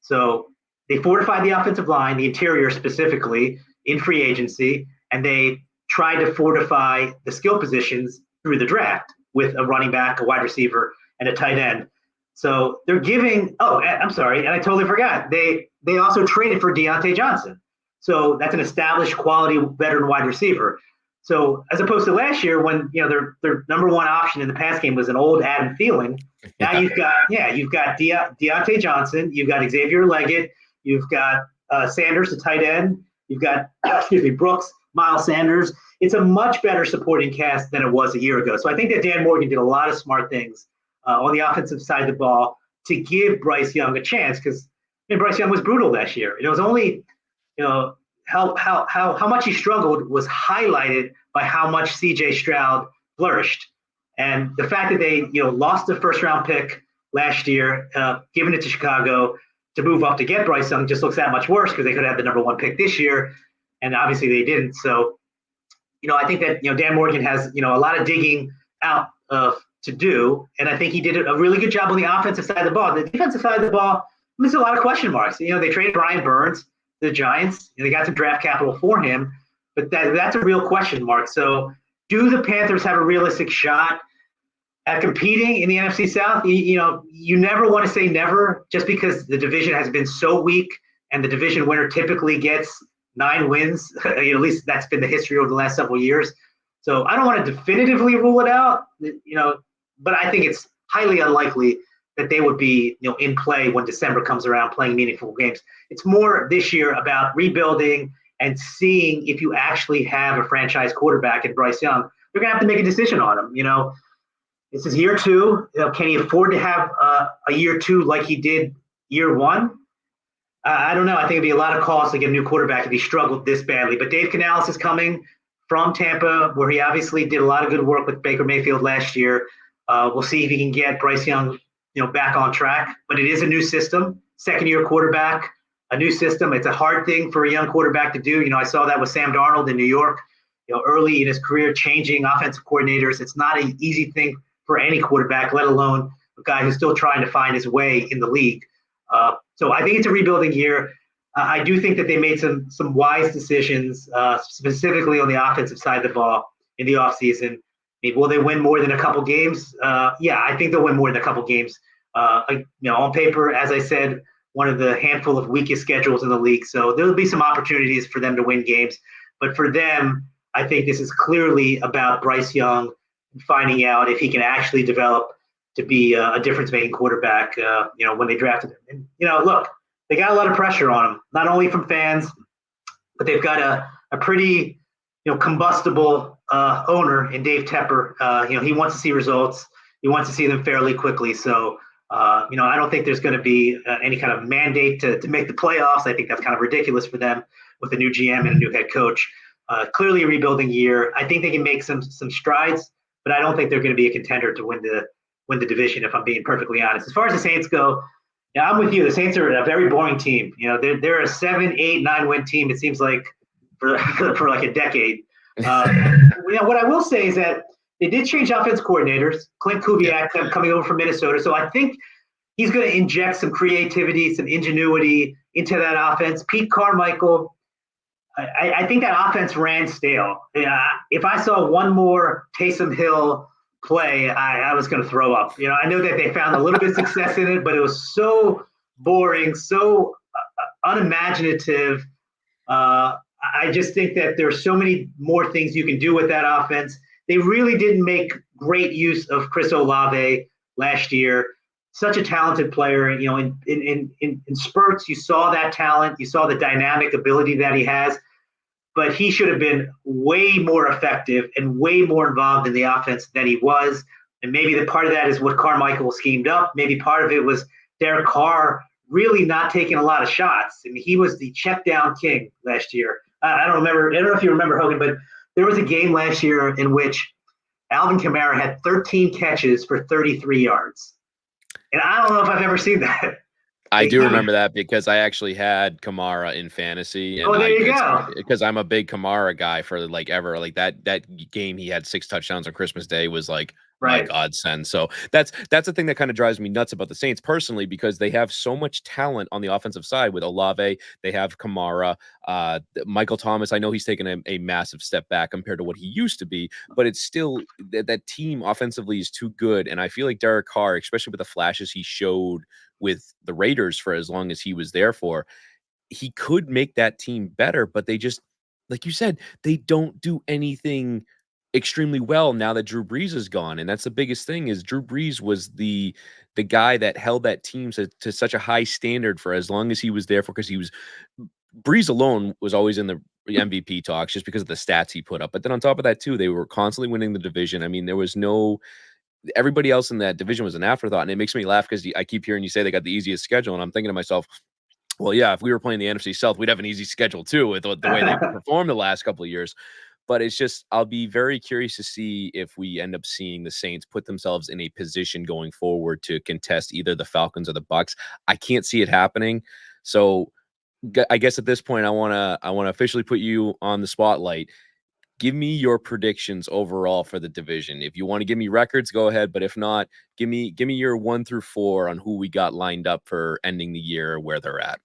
So they fortified the offensive line, the interior specifically, in free agency, and they tried to fortify the skill positions through the draft with a running back, a wide receiver, and a tight end. So they're giving – I'm sorry, and I totally forgot. They also traded for Deontay Johnson. So that's an established quality veteran wide receiver. So as opposed to last year when their number one option in the pass game was an old Adam Thielen, now you've got Deontay Johnson, you've got Xavier Leggett, you've got Sanders, the tight end, you've got Brooks, Miles Sanders. It's a much better supporting cast than it was a year ago. So I think that Dan Morgan did a lot of smart things on the offensive side of the ball to give Bryce Young a chance because Bryce Young was brutal last year. It was only how much he struggled was highlighted by how much CJ Stroud flourished. And the fact that they lost the first round pick last year, giving it to Chicago to move up to get Bryce Young just looks that much worse because they could have the number one pick this year. And obviously they didn't. So, I think that, Dan Morgan has, a lot of digging out to do. And I think he did a really good job on the offensive side of the ball. The defensive side of the ball, there's a lot of question marks. They traded Brian Burns to the Giants. They got some draft capital for him, but that's a real question mark. So do the Panthers have a realistic shot at competing in the NFC South? You never want to say never just because the division has been so weak and the division winner typically gets 9 wins. At least that's been the history over the last several years. So I don't want to definitively rule it out. but I think it's highly unlikely that they would be, in play when December comes around playing meaningful games. It's more this year about rebuilding and seeing if you actually have a franchise quarterback in Bryce Young. You're going to have to make a decision on him. This is year two. Can he afford to have a year two like he did year one? I don't know. I think it'd be a lot of cost to get a new quarterback if he struggled this badly. But Dave Canales is coming from Tampa, where he obviously did a lot of good work with Baker Mayfield last year. We'll see if he can get Bryce Young, back on track. But it is a new system, second-year quarterback, a new system. It's a hard thing for a young quarterback to do. I saw that with Sam Darnold in New York. Early in his career, changing offensive coordinators. It's not an easy thing for any quarterback, let alone a guy who's still trying to find his way in the league. So I think it's a rebuilding year. I do think that they made some wise decisions, specifically on the offensive side of the ball in the offseason. Will they win more than a couple games? Yeah, I think they'll win more than a couple games. On paper, as I said, one of the handful of weakest schedules in the league. So there'll be some opportunities for them to win games. But for them, I think this is clearly about Bryce Young finding out if he can actually develop to be a difference-making quarterback, when they drafted him. And, look, they got a lot of pressure on him, not only from fans, but they've got a pretty, combustible owner in Dave Tepper. He wants to see results. He wants to see them fairly quickly. So, I don't think there's going to be any kind of mandate to make the playoffs. I think that's kind of ridiculous for them with a new GM and a new head coach. Clearly a rebuilding year. I think they can make some strides, but I don't think they're going to be a contender to win the division, if I'm being perfectly honest. As far as the Saints go, yeah, I'm with you. The Saints are a very boring team. They're a 7, 8, 9 win team. It seems like for like a decade. What I will say is that they did change offense coordinators. Clint Kubiak coming over from Minnesota. So I think he's going to inject some creativity, some ingenuity into that offense. Pete Carmichael, I think that offense ran stale. If I saw one more Taysom Hill play, I was going to throw up. I know that they found a little bit of success in it, but it was so boring, so unimaginative. I just think that there's so many more things you can do with that offense. They really didn't make great use of Chris Olave last year. Such a talented player. In spurts, you saw that talent. You saw the dynamic ability that he has. But he should have been way more effective and way more involved in the offense than he was. And maybe the part of that is what Carmichael schemed up. Maybe part of it was Derek Carr really not taking a lot of shots. I mean, he was the check down king last year. I don't know if you remember, Hogan, but there was a game last year in which Alvin Kamara had 13 catches for 33 yards. And I don't know if I've ever seen that. I do remember that because I actually had Kamara in fantasy. And there you go. Because I'm a big Kamara guy for ever. Like that game, he had 6 touchdowns on Christmas Day was like my godsend. So that's the thing that kind of drives me nuts about the Saints personally, because they have so much talent on the offensive side with Olave. They have Kamara, Michael Thomas. I know he's taken a massive step back compared to what he used to be, but it's still that team offensively is too good. And I feel like Derek Carr, especially with the flashes he showed with the Raiders for as long as he was there for, he could make that team better, but they just, like you said, they don't do anything extremely well now that Drew Brees is gone. And that's the biggest thing, is Drew Brees was the guy that held that team to such a high standard for as long as he was there for, because Brees alone was always in the MVP talks just because of the stats he put up. But then on top of that too, they were constantly winning the division. I mean, there was everybody else in that division was an afterthought. And it makes me laugh because I keep hearing you say they got the easiest schedule. And I'm thinking to myself, well, yeah, if we were playing the NFC South, we'd have an easy schedule too with the way they performed the last couple of years. But it's just, I'll be very curious to see if we end up seeing the Saints put themselves in a position going forward to contest either the Falcons or the Bucks. I can't see it happening. So I guess at this point, I want to officially put you on the spotlight. Give me your predictions overall for the division. If you want to give me records, go ahead. But if not, give me your 1 through 4 on who we got lined up for ending the year, where they're at.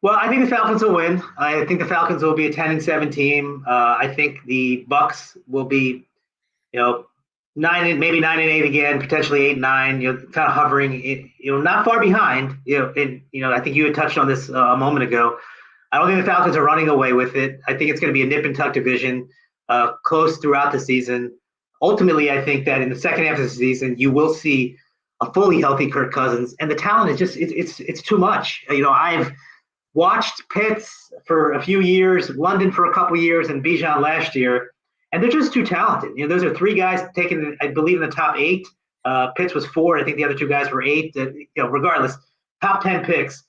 Well, I think the Falcons will win. I think the Falcons will be a 10-7 team. I think the Bucks will be, 9-8 again, potentially 8-9. Kind of hovering, not far behind. I think you had touched on this a moment ago. I don't think the Falcons are running away with it. I think it's going to be a nip and tuck division, close throughout the season. ultimately, I think that in the second half of the season, you will see a fully healthy Kirk Cousins, and the talent is just it's too much. I've watched Pitts for a few years, London for a couple years, and Bijan last year, and they're just too talented. Those are three guys taken, I believe, in the top 8. Pitts was 4. I think the other 2 guys were 8. Regardless, top 10 picks.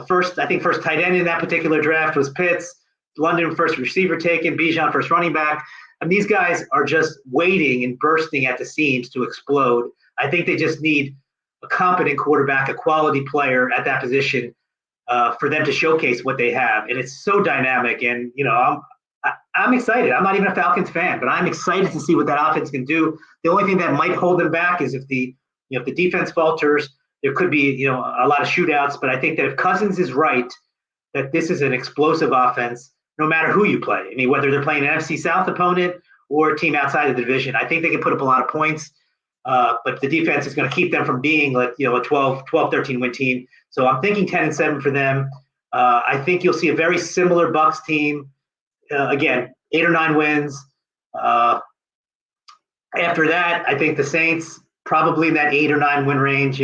First tight end in that particular draft was Pitts. London first receiver taken, Bijan first running back. And these guys are just waiting and bursting at the seams to explode. I think they just need a competent quarterback, a quality player at that position for them to showcase what they have. And it's so dynamic. And, I'm excited. I'm not even a Falcons fan, but I'm excited to see what that offense can do. The only thing that might hold them back is if the defense falters, there could be, a lot of shootouts. But I think that if Cousins is right, that this is an explosive offense, no matter who you play. I mean, whether they're playing an NFC South opponent or a team outside of the division, I think they can put up a lot of points. But the defense is going to keep them from being a 12, 13 win team. So I'm thinking 10-7 for them. I think you'll see a very similar Bucks team. Again, 8 or 9 wins. After that, I think the Saints probably in that 8 or 9 win range.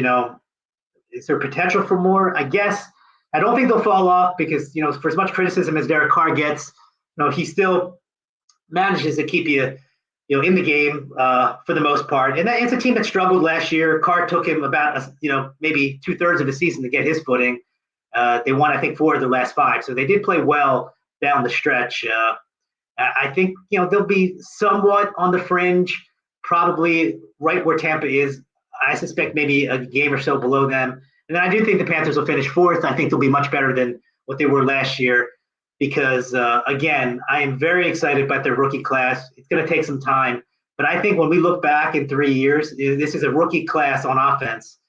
Is there potential for more? I guess. I don't think they'll fall off because, for as much criticism as Derek Carr gets, he still manages to keep you, in the game for the most part. And it's a team that struggled last year. Carr took him about, maybe 2/3 of the season to get his footing. They won, I think, 4 of the last 5. So they did play well down the stretch. I think, they'll be somewhat on the fringe, probably right where Tampa is. I suspect maybe a game or so below them. And then I do think the Panthers will finish 4th. I think they'll be much better than what they were last year because, again, I am very excited about their rookie class. It's going to take some time. But I think when we look back in 3 years, this is a rookie class on offense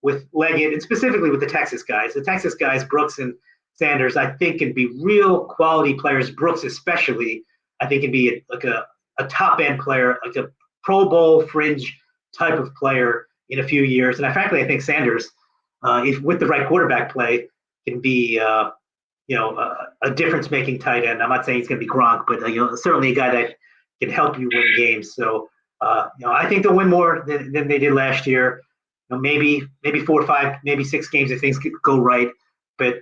with Leggett and specifically with the Texas guys. The Texas guys, Brooks and Sanders, I think can be real quality players. Brooks especially, I think can be a top-end player, like a Pro Bowl fringe type of player in a few years. And frankly, I think Sanders, if with the right quarterback play, can be a difference-making tight end. I'm not saying he's going to be Gronk, but certainly a guy that can help you win games. So I think they'll win more than they did last year. Maybe 4 or 5, maybe 6 games if things go right. But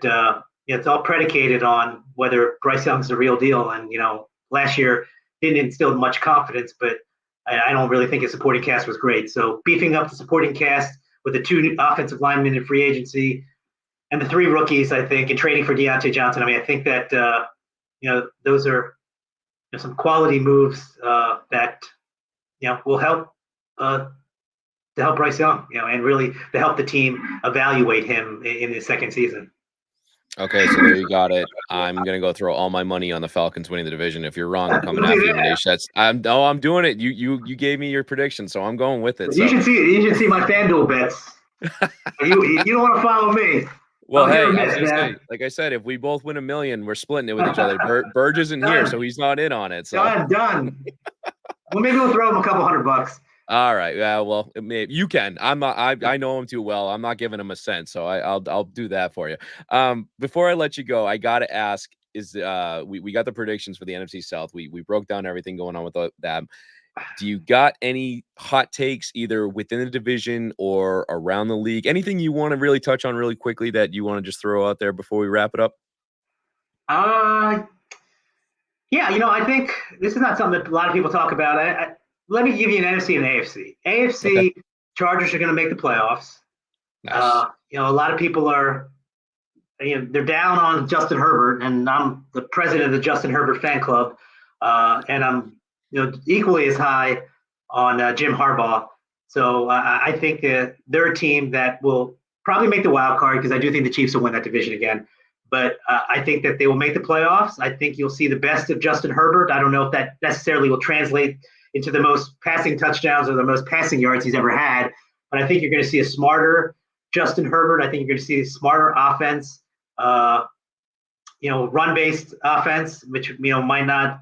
it's all predicated on whether Bryce Young's the real deal. And last year didn't instill much confidence, but I don't really think his supporting cast was great. So beefing up the supporting cast with the 2 offensive linemen in free agency and the 3 rookies, I think, and trading for Deontay Johnson. I mean, I think that those are some quality moves that will help to help Bryce Young, and really to help the team evaluate him in his second season. Okay, so there you got it. I'm gonna go throw all my money on the Falcons winning the division. If you're wrong, I'm coming after you, Manish. I'm doing it. You gave me your prediction, so I'm going with it. You should see my FanDuel bets. you don't want to follow me. Well, hey, I was gonna say, like I said, if we both win $1 million, we're splitting it with each other. Burge isn't here, so he's not in on it. So done. Well, maybe we'll throw him a couple $100. All right. Yeah. Well, maybe you can. I'm not. I know him too well. I'm not giving him a cent, so I'll do that for you. Before I let you go, I gotta ask: is we got the predictions for the NFC South? We broke down everything going on with that. Do you got any hot takes either within the division or around the league? Anything you want to really touch on really quickly that you want to just throw out there before we wrap it up? Yeah. I think this is not something that a lot of people talk about. Let me give you an NFC and AFC. AFC, okay. Chargers are going to make the playoffs. Nice. A lot of people are, they're down on Justin Herbert, and I'm the president of the Justin Herbert fan club, and I'm, equally as high on Jim Harbaugh. So I think that they're a team that will probably make the wild card because I do think the Chiefs will win that division again. But I think that they will make the playoffs. I think you'll see the best of Justin Herbert. I don't know if that necessarily will translate into the most passing touchdowns or the most passing yards he's ever had. But I think you're going to see a smarter Justin Herbert. I think you're going to see a smarter offense, run-based offense, which, might not,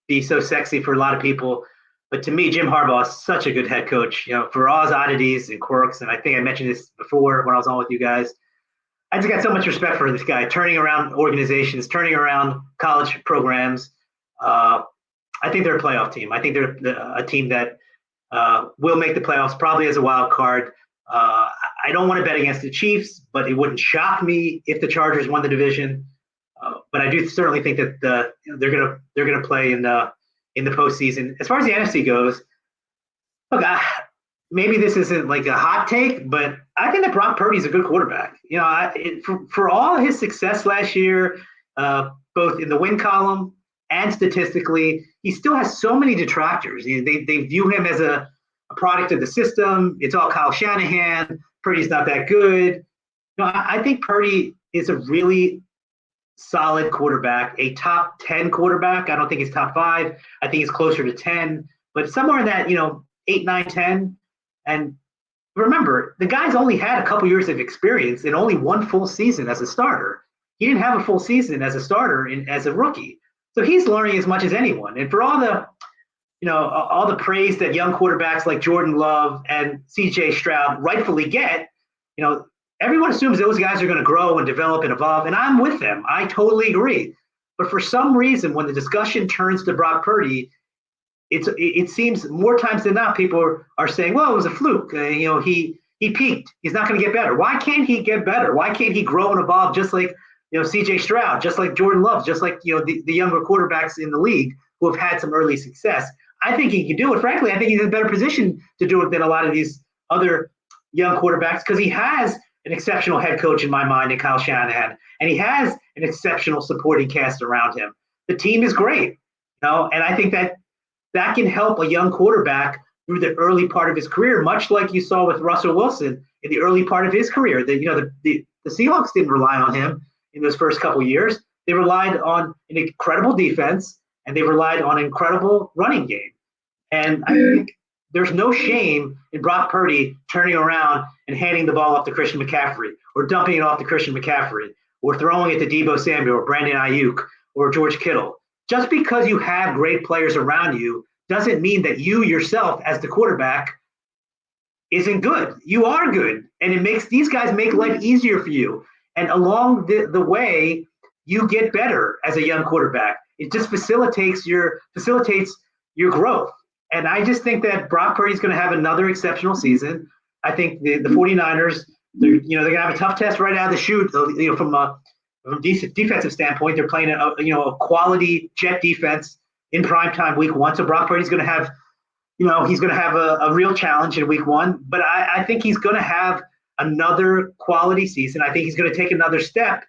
be so sexy for a lot of people. But to me, Jim Harbaugh is such a good head coach, for all his oddities and quirks. And I think I mentioned this before when I was on with you guys. I just got so much respect for this guy, turning around organizations, turning around college programs. I think they're a playoff team. I think they're a team that will make the playoffs, probably as a wild card. I don't want to bet against the Chiefs, but it wouldn't shock me if the Chargers won the division. But I do certainly think that they're gonna play in the postseason. As far as the NFC goes, look, maybe this isn't like a hot take, but I think that Brock Purdy's a good quarterback. For all his success last year, both in the win column and statistically, he still has so many detractors. They view him as a product of the system. It's all Kyle Shanahan. Purdy's not that good. I think Purdy is a really solid quarterback, a top 10 quarterback. I don't think he's top 5. I think he's closer to 10, but somewhere in that, 8, 9, 10. And remember, the guy's only had a couple years of experience and only one full season as a starter. He didn't have a full season as a starter as a rookie. So he's learning as much as anyone. And for all the praise that young quarterbacks like Jordan Love and CJ Stroud rightfully get, everyone assumes those guys are going to grow and develop and evolve, and I'm with them. I totally agree. But for some reason, when the discussion turns to Brock Purdy, it seems more times than not people are saying, well, it was a fluke. He peaked. He's not going to get better. Why can't he get better? Why can't he grow and evolve just like CJ Stroud, just like Jordan Love, just like the younger quarterbacks in the league who have had some early success? I think he can do it. Frankly, I think he's in a better position to do it than a lot of these other young quarterbacks because he has an exceptional head coach in my mind in Kyle Shanahan, and he has an exceptional supporting cast around him. The team is great, and I think that can help a young quarterback through the early part of his career, much like you saw with Russell Wilson in the early part of his career. The Seahawks didn't rely on him in those first couple of years. They relied on an incredible defense, and they relied on an incredible running game. And I think there's no shame in Brock Purdy turning around and handing the ball off to Christian McCaffrey, or dumping it off to Christian McCaffrey, or throwing it to Deebo Samuel or Brandon Ayuk or George Kittle. Just because you have great players around you doesn't mean that you yourself as the quarterback isn't good. You are good, and it makes these guys make life easier for you. And along the way, you get better as a young quarterback. It just facilitates your growth. And I just think that Brock Purdy's going to have another exceptional season. I think the 49ers, they're going to have a tough test right out of the chute. From a defensive standpoint, they're playing a quality Jet defense in primetime week 1. So Brock Purdy's going to have, he's going to have a real challenge in week 1. But I think he's going to have another quality season. I think he's going to take another step.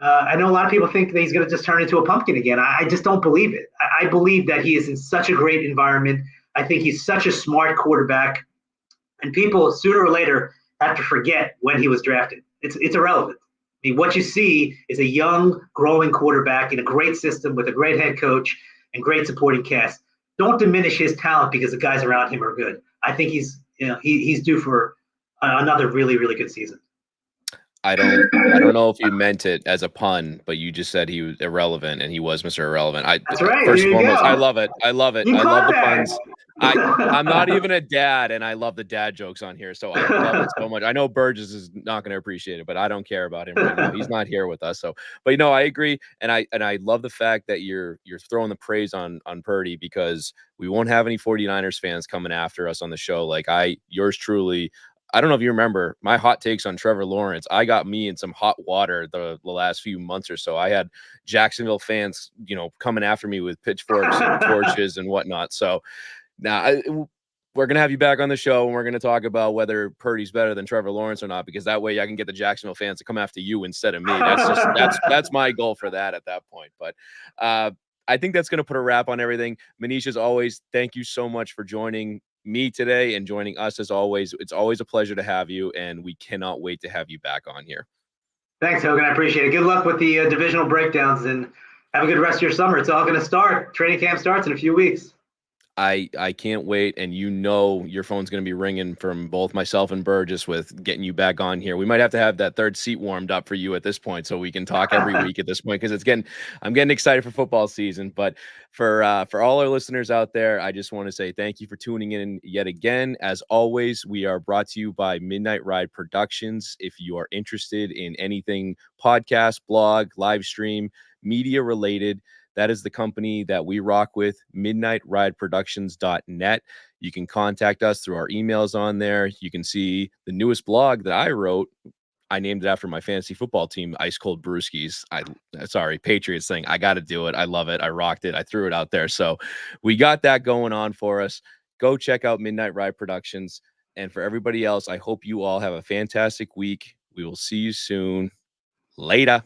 I know a lot of people think that he's going to just turn into a pumpkin again. I just don't believe it. I believe that he is in such a great environment. I think he's such a smart quarterback, and people sooner or later have to forget when he was drafted. It's irrelevant. I mean, what you see is a young, growing quarterback in a great system with a great head coach and great supporting cast. Don't diminish his talent because the guys around him are good. I think he's due for another really, really good season. I don't know if you meant it as a pun, but you just said he was irrelevant, and he was Mr. Irrelevant. That's right. First and foremost, go. I love it. I love it. You I love the that. puns. I'm not even a dad, and I love the dad jokes on here, so I love it so much. I know Burgess is not going to appreciate it, but I don't care about him right now. He's not here with us. So, but I agree, and I love the fact that you're throwing the praise on Purdy, because we won't have any 49ers fans coming after us on the show. Like yours truly. I don't know if you remember my hot takes on Trevor Lawrence. I got me in some hot water the last few months or so. I had Jacksonville fans, coming after me with pitchforks and torches and whatnot. So now we're going to have you back on the show, and we're going to talk about whether Purdy's better than Trevor Lawrence or not, because that way I can get the Jacksonville fans to come after you instead of me. That's my goal for that at that point. But I think that's going to put a wrap on everything. Manish, as always, thank you so much for joining me today and joining us as always. It's always a pleasure to have you, and we cannot wait to have you back on here. Thanks, Hogan. I appreciate it. Good luck with the divisional breakdowns, and have a good rest of your summer. It's all going to start. Training camp starts in a few weeks. I can't wait, and your phone's going to be ringing from both myself and Burgess with getting you back on here. We might have to have that third seat warmed up for you at this point, so we can talk every week at this point, because I'm getting excited for football season. But for all our listeners out there, I just want to say thank you for tuning in yet again. As always, we are brought to you by Midnight Ride Productions. If you are interested in anything podcast, blog, live stream, media related, That is the company that we rock with, midnightrideproductions.net. You can contact us through our emails on there. You can see the newest blog that I wrote. I named it after my fantasy football team, Ice Cold Brewskis. Patriots thing. I got to do it. I love it. I rocked it. I threw it out there. So we got that going on for us. Go check out Midnight Ride Productions. And for everybody else, I hope you all have a fantastic week. We will see you soon. Later.